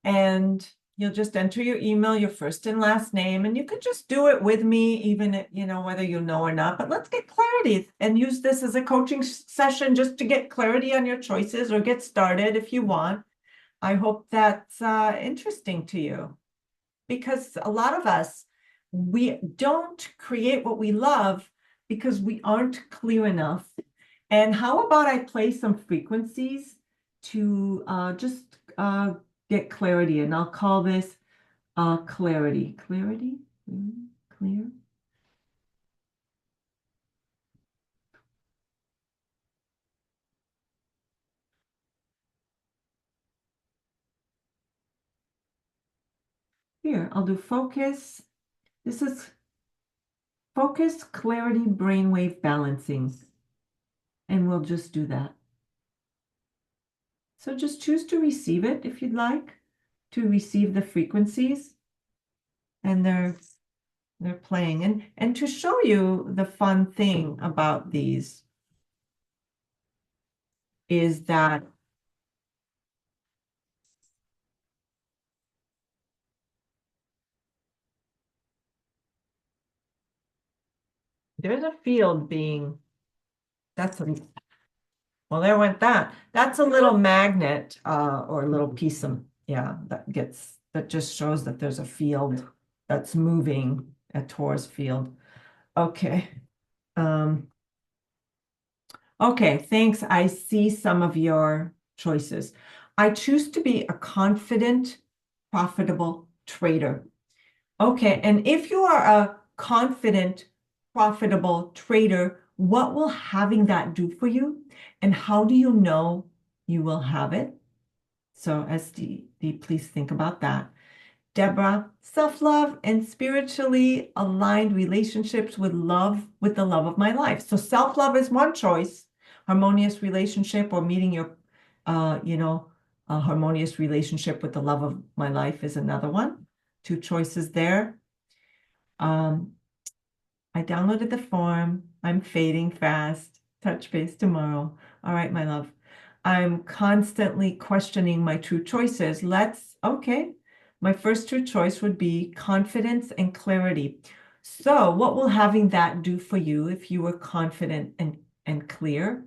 And you'll just enter your email, your first and last name, and you can just do it with me, even, whether you know or not. But let's get clarity and use this as a coaching session just to get clarity on your choices or get started if you want. I hope that's interesting to you, because a lot of us, we don't create what we love because we aren't clear enough. And how about I play some frequencies to just get clarity, and I'll call this clarity. Clarity, clear. Here, I'll do focus. This is focus, clarity, brainwave balancing. And we'll just do that. So just choose to receive it if you'd like, to receive the frequencies. And they're playing. And to show you the fun thing about these is that there's a field well, there went that. That's a little magnet or a little piece of, that just shows that there's a field that's moving, a torus field. Okay. Okay, thanks. I see some of your choices. I choose to be a confident, profitable trader. Okay, and if you are a confident, profitable trader, what will having that do for you? And how do you know you will have it? So SD, please think about that. Deborah, self-love and spiritually aligned relationships with the love of my life. So self-love is one choice. Harmonious relationship or meeting your, a harmonious relationship with the love of my life is another one. two choices there. I downloaded the form. I'm fading fast. Touch base tomorrow. All right, my love. I'm constantly questioning my true choices. Okay. My first true choice would be confidence and clarity. So, what will having that do for you if you were confident and clear?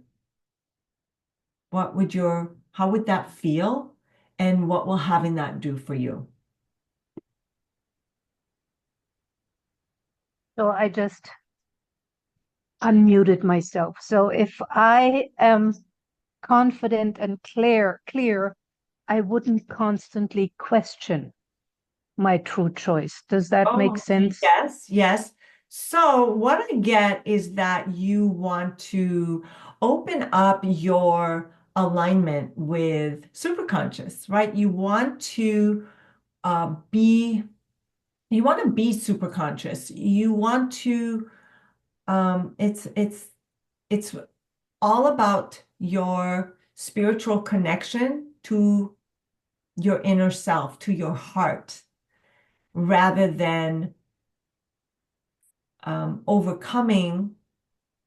How would that feel? And what will having that do for you? So I just unmuted myself. So if I am confident and clear, I wouldn't constantly question my true choice. Does that make Oh, sense? yes, yes. So what I get is that you want to open up your alignment with superconscious, right? Uh, be, you want to be superconscious. You want to, it's all about your spiritual connection to your inner self, to your heart, rather than overcoming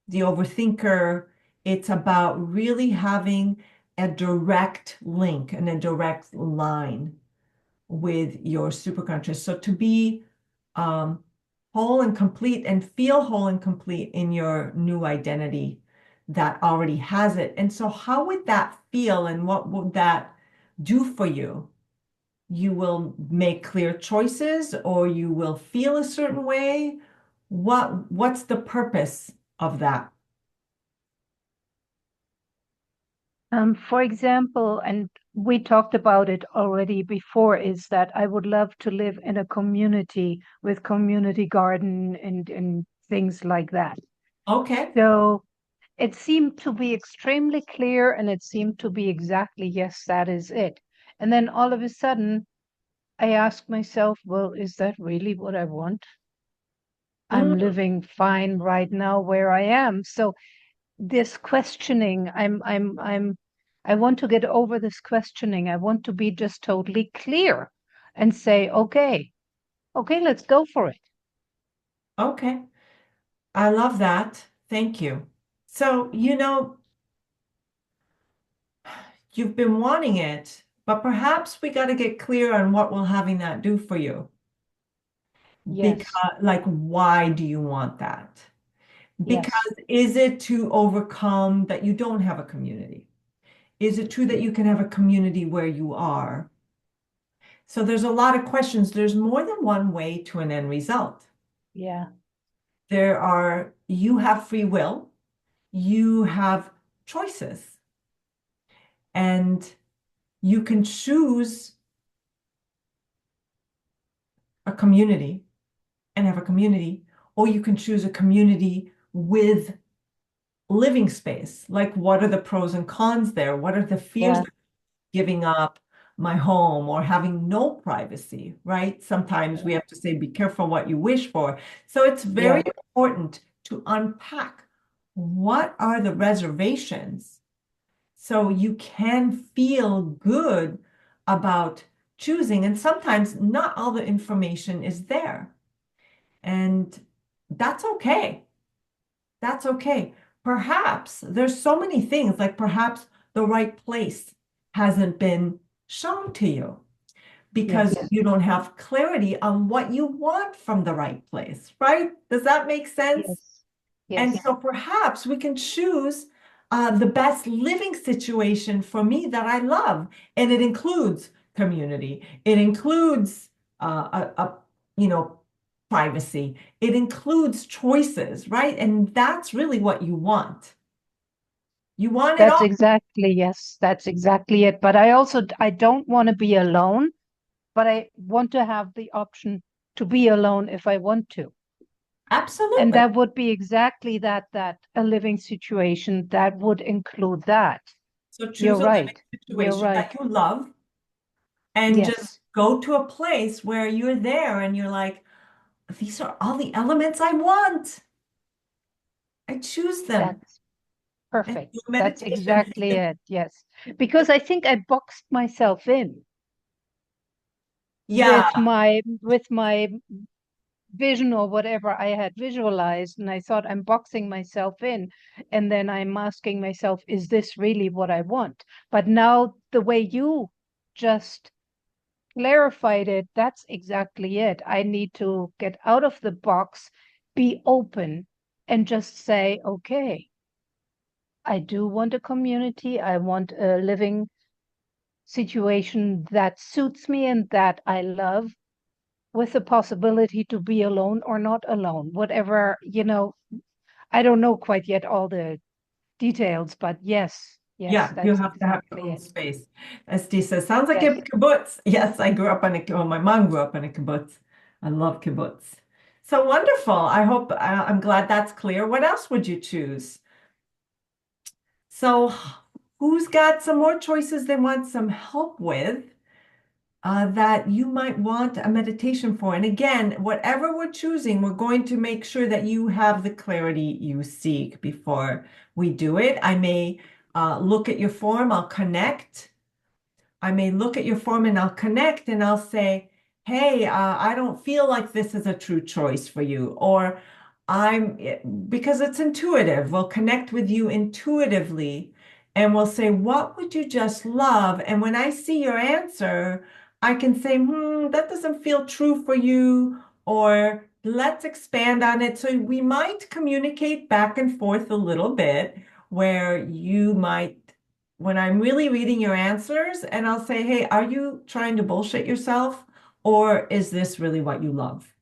the overthinker. It's about really having a direct link and a direct line with your superconscious. So to be um, whole and complete and feel whole and complete in your new identity that already has it. And so, how would that feel and what would that do for you? You will make clear choices or you will feel a certain way. What's the purpose of that? For example, and we talked about it already before, is that I would love to live in a community with community garden and things like that. Okay. So it seemed to be extremely clear and it seemed to be exactly, yes, that is it. And then all of a sudden, I asked myself, well, is that really what I want? I'm Mm, living fine right now where I am. So this questioning, I want to get over this questioning. I want to be just totally clear and say, okay, let's go for it. okay. I love that. Thank you. So, you've been wanting it, but perhaps we got to get clear on what will having that do for you. Because, Yes, like, why do you want that? yes, Because is it to overcome that you don't have a community? Is it true that you can have a community where you are? So there's a lot of questions. There's more than one way to an end result. yeah, You have free will, you have choices, and you can choose a community and have a community, or you can choose a community with living space. Like, what are the pros and cons there? What are the fears yeah, of giving up my home or having no privacy, right? Sometimes we have to say, be careful what you wish for. So it's very yeah. important to unpack what are the reservations so you can feel good about choosing. And sometimes not all the information is there. And that's okay. That's okay. Perhaps there's so many things, like perhaps the right place hasn't been shown to you because Yes, you don't have clarity on what you want from the right place, right? Does that make sense? yes, And yes, so perhaps we can choose the best living situation for me that I love. And it includes community. It includes you know, privacy. It includes choices, right? And that's really what you want. You want it that's all. exactly, yes, that's exactly it. But I don't want to be alone, but I want to have the option to be alone if I want to. And Absolutely. that would be exactly that a living situation that would include that. So You're choose a living right. You're situation right. that you love and just Yes, go to a place where you're there and you're like, these are all the elements I want. I choose them that's and perfect. do That's meditation. exactly it. Yes. Because I think I boxed myself in. Yeah, with my vision or whatever I had visualized, and I thought I'm boxing myself in, and then I'm asking myself, is this really what I want? But now the way you just clarified it, that's exactly it. I need to get out of the box, be open, and just say, okay, I do want a community. I want a living situation that suits me and that I love, with the possibility to be alone or not alone, whatever, I don't know quite yet all the details, but yes, yeah, you that's have to have your exactly own it. space. As Dee says, sounds like Yes. a kibbutz. Yes, I grew up in a, well, my mom grew up in a kibbutz. I love kibbutz. So wonderful. I hope, I'm glad that's clear. What else would you choose? So who's got some more choices they want some help with? That you might want a meditation for. And again, whatever we're choosing, we're going to make sure that you have the clarity you seek before we do it. I may look at your form, I'll connect. I may look at your form and I'll connect and I'll say, hey, I don't feel like this is a true choice for you. Or because it's intuitive, we'll connect with you intuitively and we'll say, what would you just love? And when I see your answer, I can say, that doesn't feel true for you, or let's expand on it. So we might communicate back and forth a little bit where you might, when I'm really reading your answers, and I'll say, hey, are you trying to bullshit yourself? Or is this really what you love?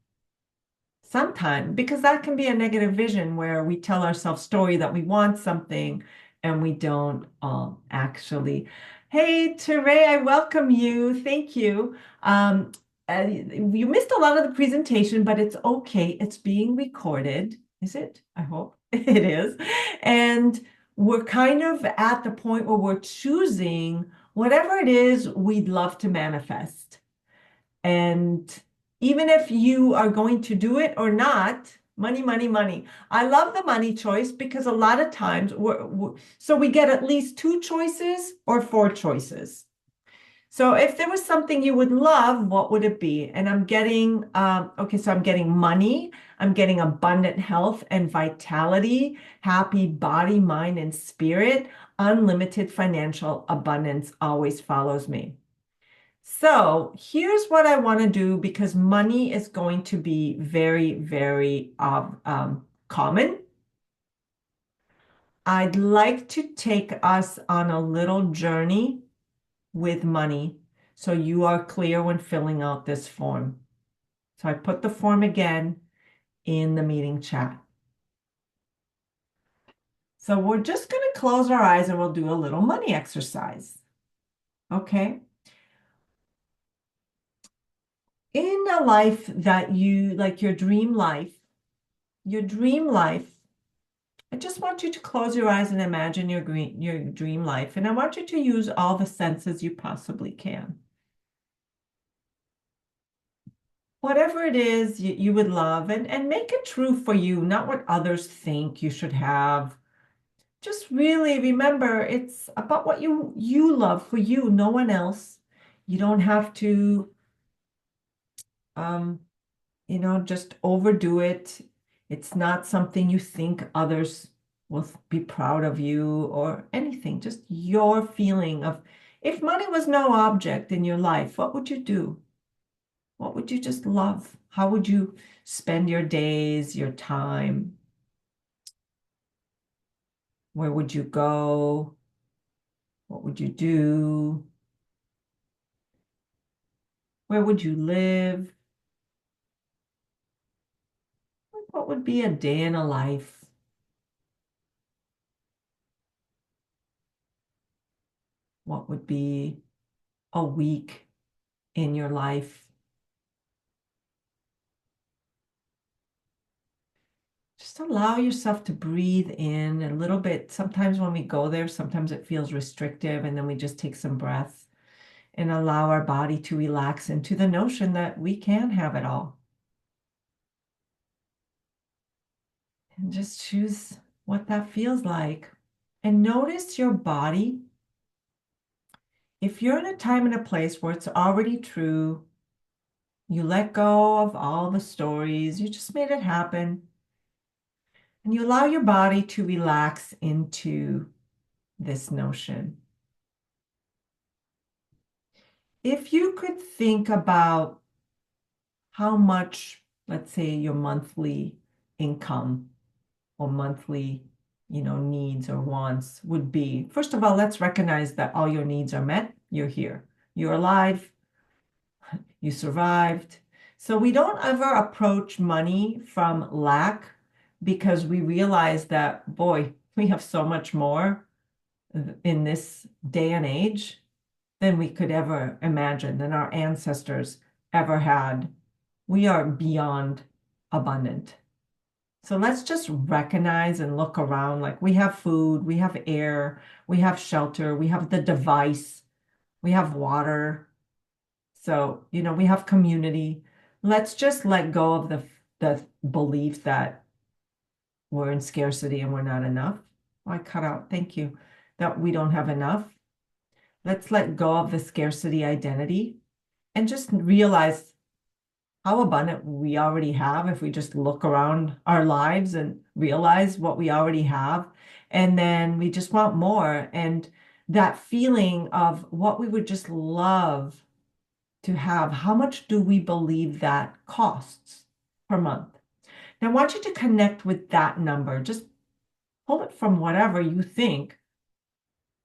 Sometimes, because that can be a negative vision where we tell ourselves story that we want something and we don't actually. Hey, Teray, I welcome you. Thank you. You missed a lot of the presentation, but it's okay. It's being recorded. Is it? I hope it is. And we're kind of at the point where we're choosing whatever it is we'd love to manifest. And even if you are going to do it or not, money, money, money. I love the money choice because a lot of times so we get at least 2 choices or 4 choices. So if there was something you would love, what would it be? And I'm getting, okay, so I'm getting money, I'm getting abundant health and vitality, happy body, mind, and spirit. Unlimited financial abundance always follows me. So here's what I want to do, because money is going to be very, very common. I'd like to take us on a little journey with money so you are clear when filling out this form. So I put the form again in the meeting chat. So we're just going to close our eyes and we'll do a little money exercise. Okay. In a life that you like, your dream life, I just want you to close your eyes and imagine your dream life. And I want you to use all the senses you possibly can. Whatever it is you would love, and make it true for you, not what others think you should have. Just really remember, it's about what you love for you, no one else. You don't have to just overdo it. It's not something you think others will be proud of you or anything. Just your feeling of, if money was no object in your life, what would you do? What would you just love? How would you spend your days, your time? Where would you go? What would you do? Where would you live? What would be a day in a life? What would be a week in your life? Just allow yourself to breathe in a little bit. Sometimes when we go there, sometimes it feels restrictive, and then we just take some breaths and allow our body to relax into the notion that we can have it all. And just choose what that feels like. And notice your body. If you're in a time and a place where it's already true, You let go of all the stories. You just made it happen. And you allow your body to relax into this notion. If you could think about how much, let's say, your monthly income or monthly, needs or wants would be. First of all, let's recognize that all your needs are met. You're here. You're alive. You survived. So we don't ever approach money from lack because we realize that, boy, we have so much more in this day and age than we could ever imagine, than our ancestors ever had. We are beyond abundant. So let's just recognize and look around. Like, we have food, we have air, we have shelter, we have the device, we have water. So, we have community. Let's just let go of the belief that we're in scarcity and we're not enough. Oh, I cut out, thank you, that we don't have enough. Let's let go of the scarcity identity and just realize how abundant we already have if we just look around our lives and realize what we already have. And then we just want more. And that feeling of what we would just love to have, how much do we believe that costs per month? Now, I want you to connect with that number. Just pull it from whatever you think.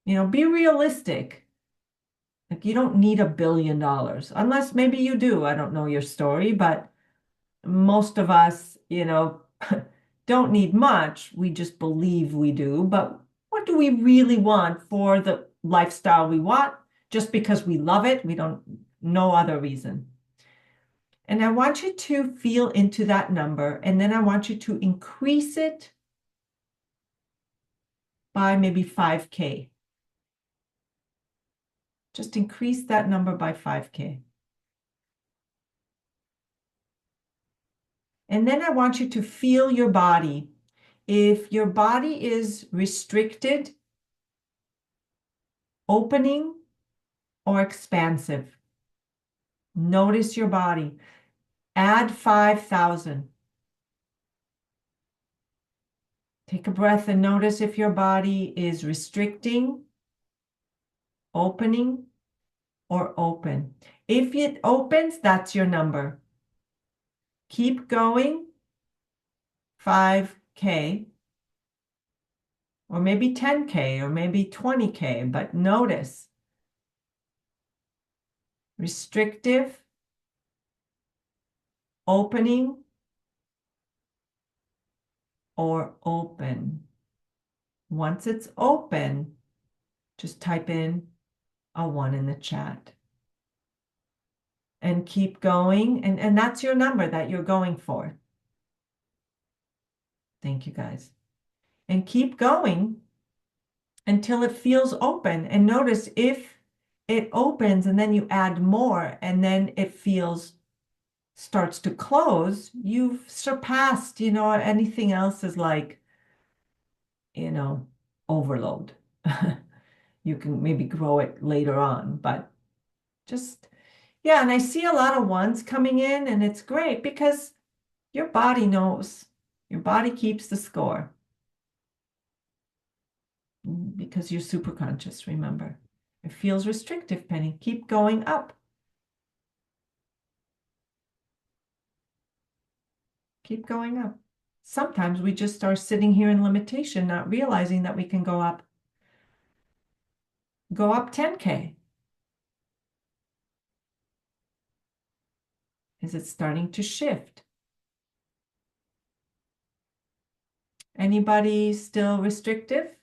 Be realistic. Like, you don't need $1 billion, unless maybe you do. I don't know your story, but most of us, don't need much. We just believe we do. But what do we really want for the lifestyle we want? Just because we love it, we don't, no other reason. And I want you to feel into that number, and then I want you to increase it by maybe 5K. Just increase that number by 5K. And then I want you to feel your body. If your body is restricted, opening, or expansive, notice your body. Add 5,000. Take a breath and notice if your body is restricting, opening, or open. If it opens, that's your number. Keep going. 5K, or maybe 10K, or maybe 20K, but notice. Restrictive, opening, or open. Once it's open, just type in a 1 in the chat. And keep going. And that's your number that you're going for. Thank you, guys. And keep going until it feels open. And notice if it opens and then you add more and then it starts to close, you've surpassed, anything else is like, overload. You can maybe grow it later on, but just, yeah. And I see a lot of ones coming in, and it's great because your body knows. Your body keeps the score because you're super conscious, remember. It feels restrictive, Penny. Keep going up. Keep going up. Sometimes we just are sitting here in limitation, not realizing that we can go up. Go up 10K. Is it starting to shift? Anybody still restrictive?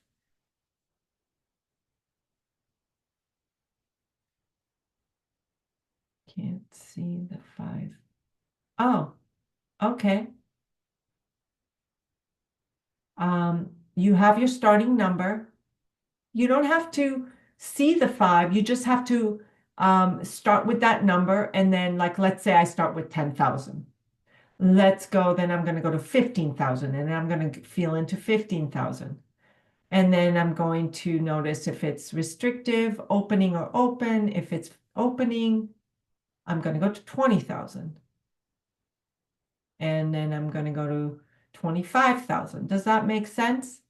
Can't see the 5. Oh, okay. You have your starting number. You don't have to see the 5. You just have to start with that number. And then, like, let's say I start with 10,000. Let's go, then I'm going to go to 15,000, and I'm going to feel into 15,000. And then I'm going to notice if it's restrictive, opening or open. If it's opening, I'm going to go to 20,000. And then I'm going to go to 25,000. Does that make sense?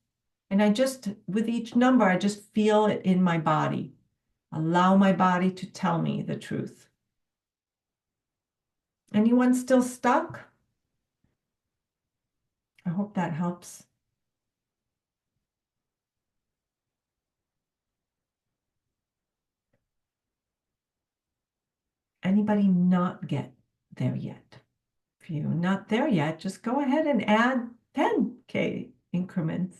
And I just, with each number, I just feel it in my body. Allow my body to tell me the truth. Anyone still stuck? I hope that helps. Anybody not get there yet? If you're not there yet, just go ahead and add 10K increments.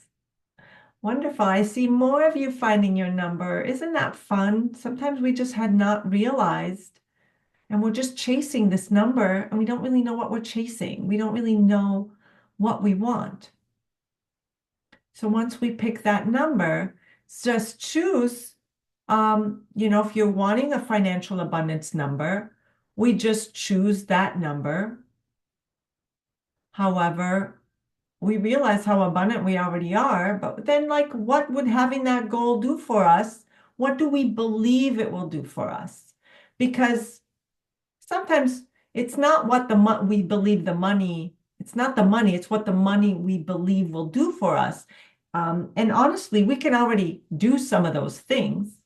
Wonderful. I see more of you finding your number. Isn't that fun? Sometimes we just had not realized, and we're just chasing this number, and we don't really know what we're chasing. We don't really know what we want. So once we pick that number, just choose, if you're wanting a financial abundance number, we just choose that number. However, we realize how abundant we already are, but then like, what would having that goal do for us? What do we believe it will do for us? Because sometimes it's not what we believe the money, it's not the money, it's what the money we believe will do for us. And honestly, we can already do some of those things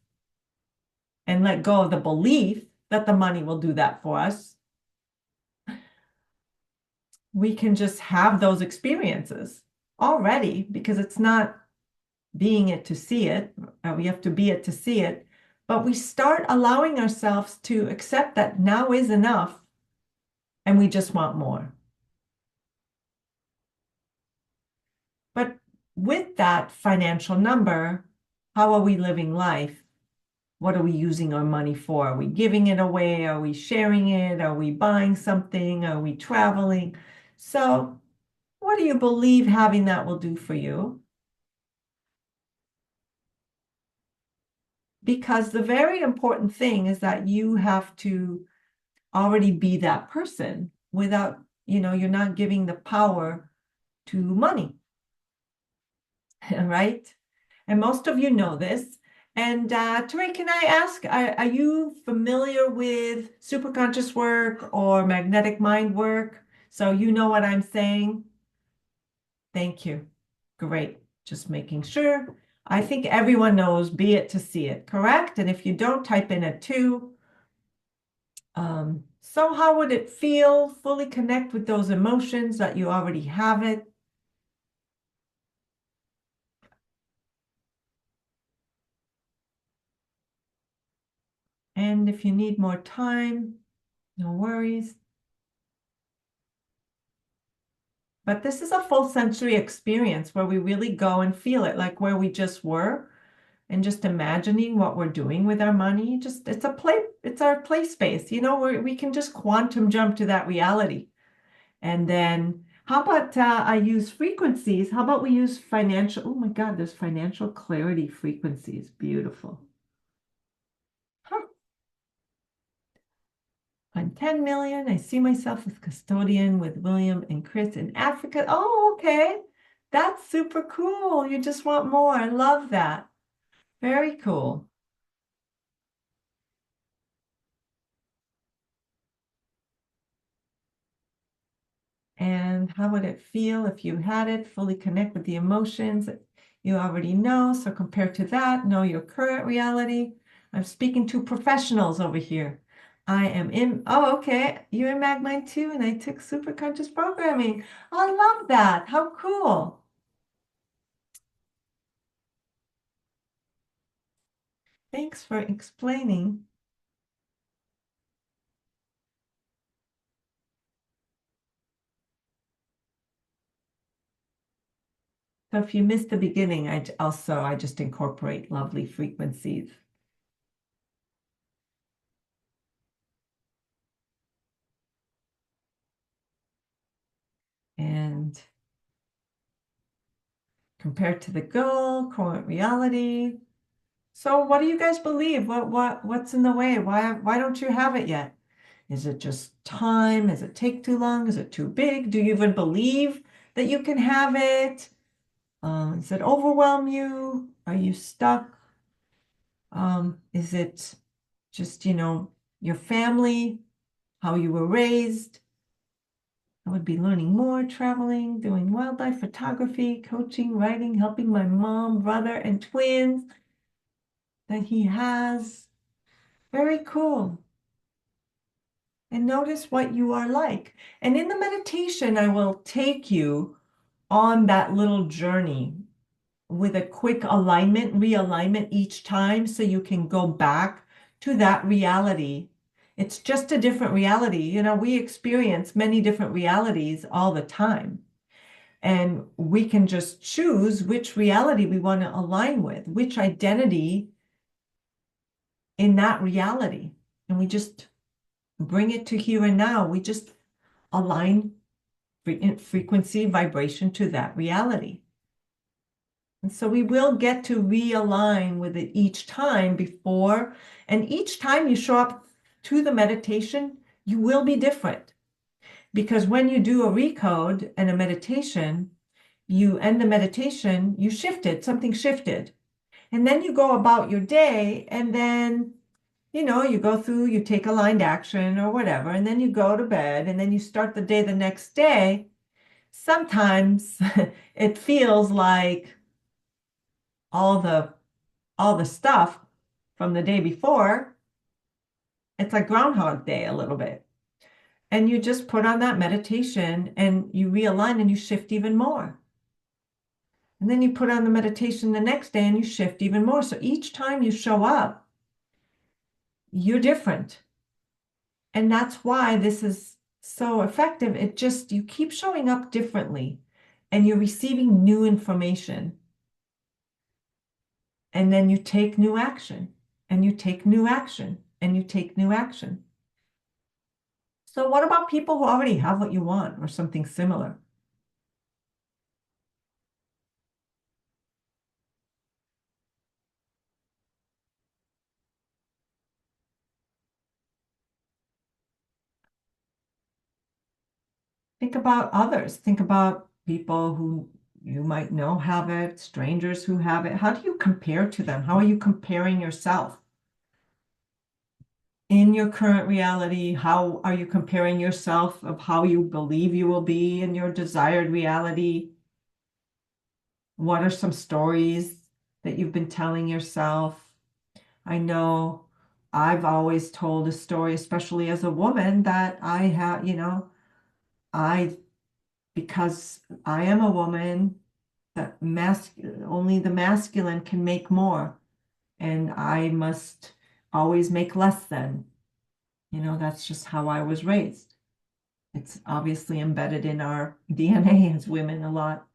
and let go of the belief that the money will do that for us. We can just have those experiences already because it's not being it to see it. We have to be it to see it. But we start allowing ourselves to accept that now is enough and we just want more. But with that financial number, how are we living life? What are we using our money for? Are we giving it away? Are we sharing it? Are we buying something? Are we traveling? So, what do you believe having that will do for you? Because the very important thing is that you have to already be that person without, you're not giving the power to money, right? And most of you know this. And Therese, can I ask, are you familiar with superconscious work or magnetic mind work? So you know what I'm saying? Thank you. Great. Just making sure. I think everyone knows be it to see it, correct? And if you don't, type in a 2. So how would it feel? Fully connect with those emotions that you already have it. And if you need more time, no worries. But this is a full sensory experience where we really go and feel it, like where we just were, and just imagining what we're doing with our money. It's our play space, where we can just quantum jump to that reality. And then how about I use frequencies? How about we use oh my God, there's financial clarity frequencies. Beautiful. Huh. On 10 million, I see myself as custodian with William and Chris in Africa. Oh, okay. That's super cool. You just want more. I love that. Very cool. And how would it feel if you had it? Fully connect with the emotions that you already know. So compared to that, know your current reality. I'm speaking to professionals over here. Oh, okay. You're in Magmind too, and I took Superconscious Programming. I love that. How cool. Thanks for explaining. So if you missed the beginning, I just incorporate lovely frequencies. And compared to the goal, current reality. So what do you guys believe? What's in the way? Why don't you have it yet? Is it just time? Does it take too long? Is it too big? Do you even believe that you can have it? Does it overwhelm you? Are you stuck? Is it just, your family? how you were raised. I would be learning more, traveling, doing wildlife photography, coaching, writing, helping my mom, brother, and twins that he has. Very cool. And notice what you are like. And in the meditation, I will take you on that little journey with a quick alignment, realignment each time so you can go back to that reality. It's just a different reality. You know, we experience many different realities all the time. And we can just choose which reality we want to align with, which identity in that reality. And we just bring it to here and now. We just align frequency, vibration to that reality. And so we will get to realign with it each time before, and each time you show up to the meditation, you will be different. Because when you do a recode and a meditation, you end the meditation, you shifted, something shifted. And then you go about your day, and then, you know, you go through, you take aligned action or whatever, and then you go to bed, and then you start the day the next day. Sometimes it feels like all the stuff from the day before, it's like Groundhog Day a little bit. And you just put on that meditation and you realign and you shift even more. And then you put on the meditation the next day and you shift even more. So each time you show up, you're different. And that's why this is so effective. It just, you keep showing up differently and you're receiving new information. And then you take new action and you take new action and you take new action. So what about people who already have what you want or something similar? Think about others. Think about people who you might know have it, strangers who have it. How do you compare to them? How are you comparing yourself? In your current reality, how are you comparing yourself of how you believe you will be in your desired reality? What are some stories that you've been telling yourself? I know I've always told a story, especially as a woman, that I have, you know, because I am a woman, that only the masculine can make more, and I must always make less than. You know, that's just how I was raised. It's obviously embedded in our DNA as women a lot.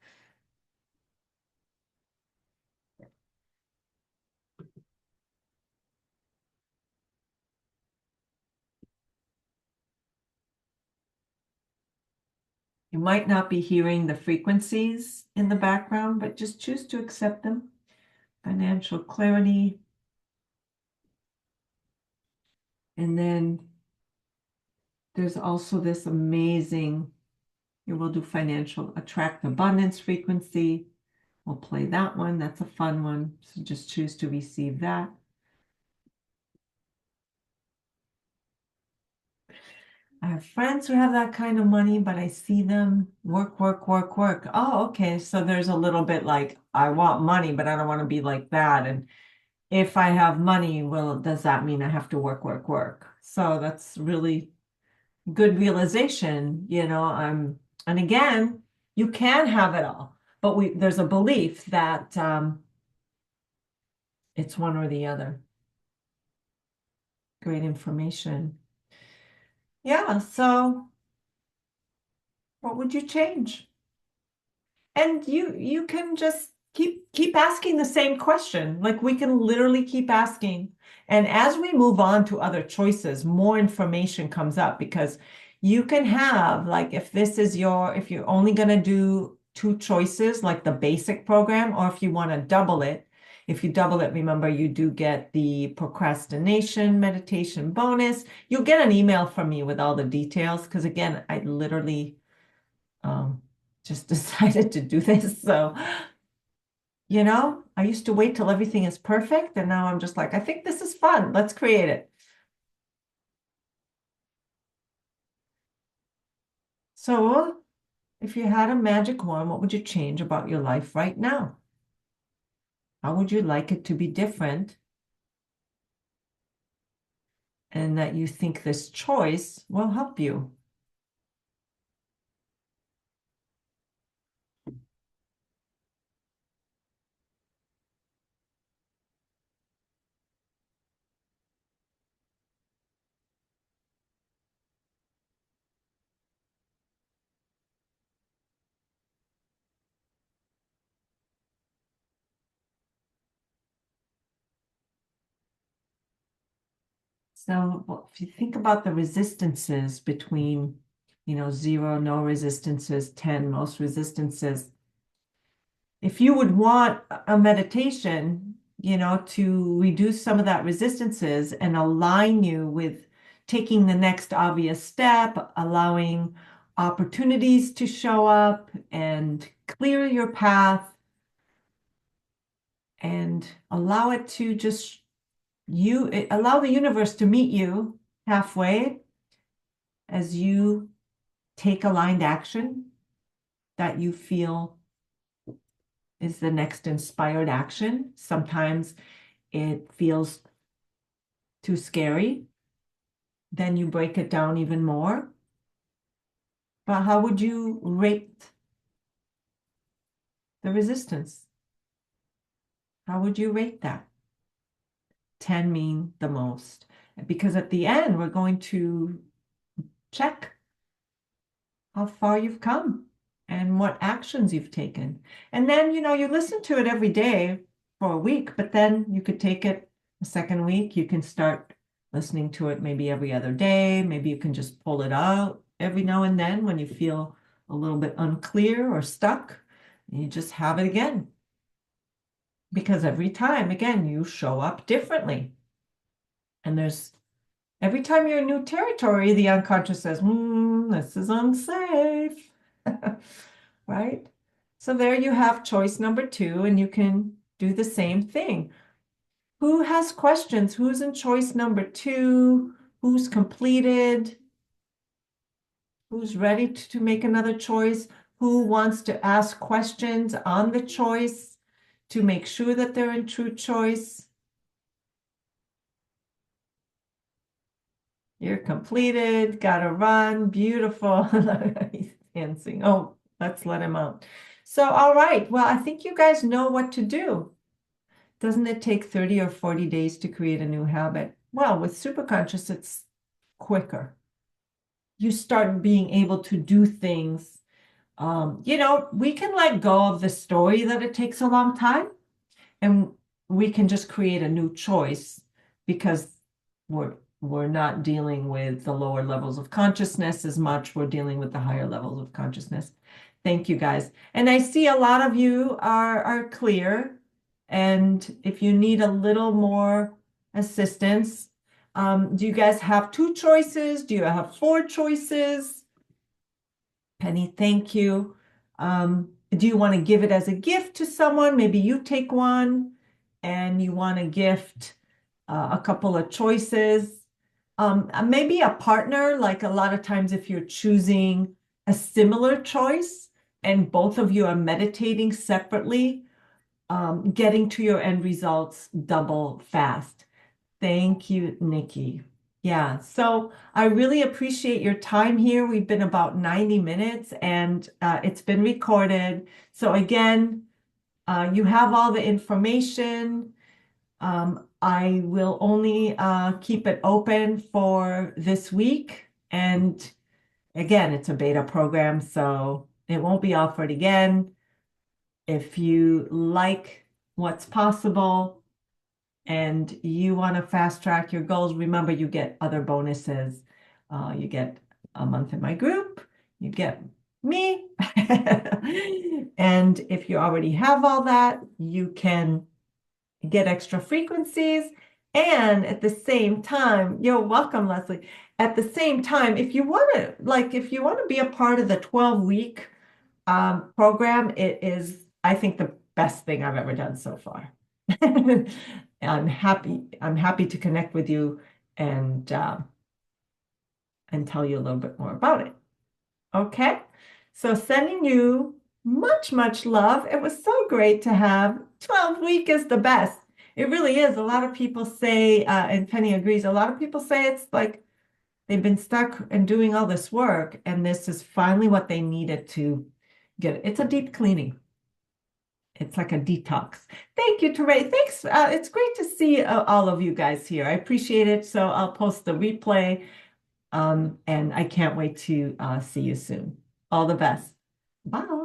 You might not be hearing the frequencies in the background, but just choose to accept them. Financial clarity. And then there's also this amazing, we'll do financial attract abundance frequency. We'll play that one. That's a fun one. So just choose to receive that. I have friends who have that kind of money, but I see them work, work, work, work. Oh, okay. So there's a little bit like, I want money, but I don't want to be like that. And if I have money, well, does that mean I have to work, work, work? So that's really good realization, you know. And again, you can have it all, but there's a belief that it's one or the other. Great information. Yeah, so what would you change? And you can just keep asking the same question. Like, we can literally keep asking. And as we move on to other choices, more information comes up, because you can have, like, if you're only going to do two choices, like the basic program, or if you want to double it. If you double it, remember, you do get the procrastination meditation bonus. You'll get an email from me with all the details, because again, I literally just decided to do this. So, you know, I used to wait till everything is perfect, and now I'm just like, I think this is fun. Let's create it. So, if you had a magic wand, what would you change about your life right now? How would you like it to be different? And that you think this choice will help you. So if you think about the resistances between, 0, no resistances, 10, most resistances, if you would want a meditation, to reduce some of that resistances and align you with taking the next obvious step, allowing opportunities to show up and clear your path and allow it to just allow the universe to meet you halfway as you take aligned action that you feel is the next inspired action. Sometimes it feels too scary. Then you break it down even more. But how would you rate the resistance? How would you rate that? 10 mean the most. Because at the end, we're going to check how far you've come and what actions you've taken. And then, you listen to it every day for a week, but then you could take it a second week. You can start listening to it maybe every other day. Maybe you can just pull it out every now and then when you feel a little bit unclear or stuck. You just have it again. Because every time, again, you show up differently. And every time you're in new territory, the unconscious says, this is unsafe. Right? So there you have choice number 2, and you can do the same thing. Who has questions? Who's in choice number 2? Who's completed? Who's ready to make another choice? Who wants to ask questions on the choice to make sure that they're in true choice? You're completed, gotta run, beautiful. He's dancing. Oh, let's let him out. So, all right. Well, I think you guys know what to do. Doesn't it take 30 or 40 days to create a new habit? Well, with Superconscious, it's quicker. You start being able to do things. We can let go of the story that it takes a long time, and we can just create a new choice because we're not dealing with the lower levels of consciousness as much. We're dealing with the higher levels of consciousness. Thank you, guys. And I see a lot of you are clear. And if you need a little more assistance, do you guys have 2 choices? Do you have 4 choices? Penny, thank you. Do you want to give it as a gift to someone? Maybe you take one and you want to gift a couple of choices. Maybe a partner, like a lot of times if you're choosing a similar choice and both of you are meditating separately, getting to your end results double fast. Thank you, Nikki. Yeah, so I really appreciate your time here. We've been about 90 minutes and it's been recorded. So again, you have all the information. I will only keep it open for this week. And again, it's a beta program, so it won't be offered again. If you like what's possible and you want to fast track your goals, remember you get other bonuses. You get a month in my group, you get me. And if you already have all that, you can get extra frequencies. And at the same time, you're welcome, Leslie. At the same time, if you want to be a part of the 12-week program, it is, I think, the best thing I've ever done so far. I'm happy to connect with you and tell you a little bit more about it. Okay. So sending you much, much love. It was so great to have 12-week is the best. It really is. A lot of people say, and Penny agrees, a lot of people say it's like they've been stuck and doing all this work, and this is finally what they needed to get. It's a deep cleaning. It's like a detox. Thank you, Teray. Thanks. It's great to see all of you guys here. I appreciate it. So I'll post the replay, and I can't wait to see you soon. All the best. Bye.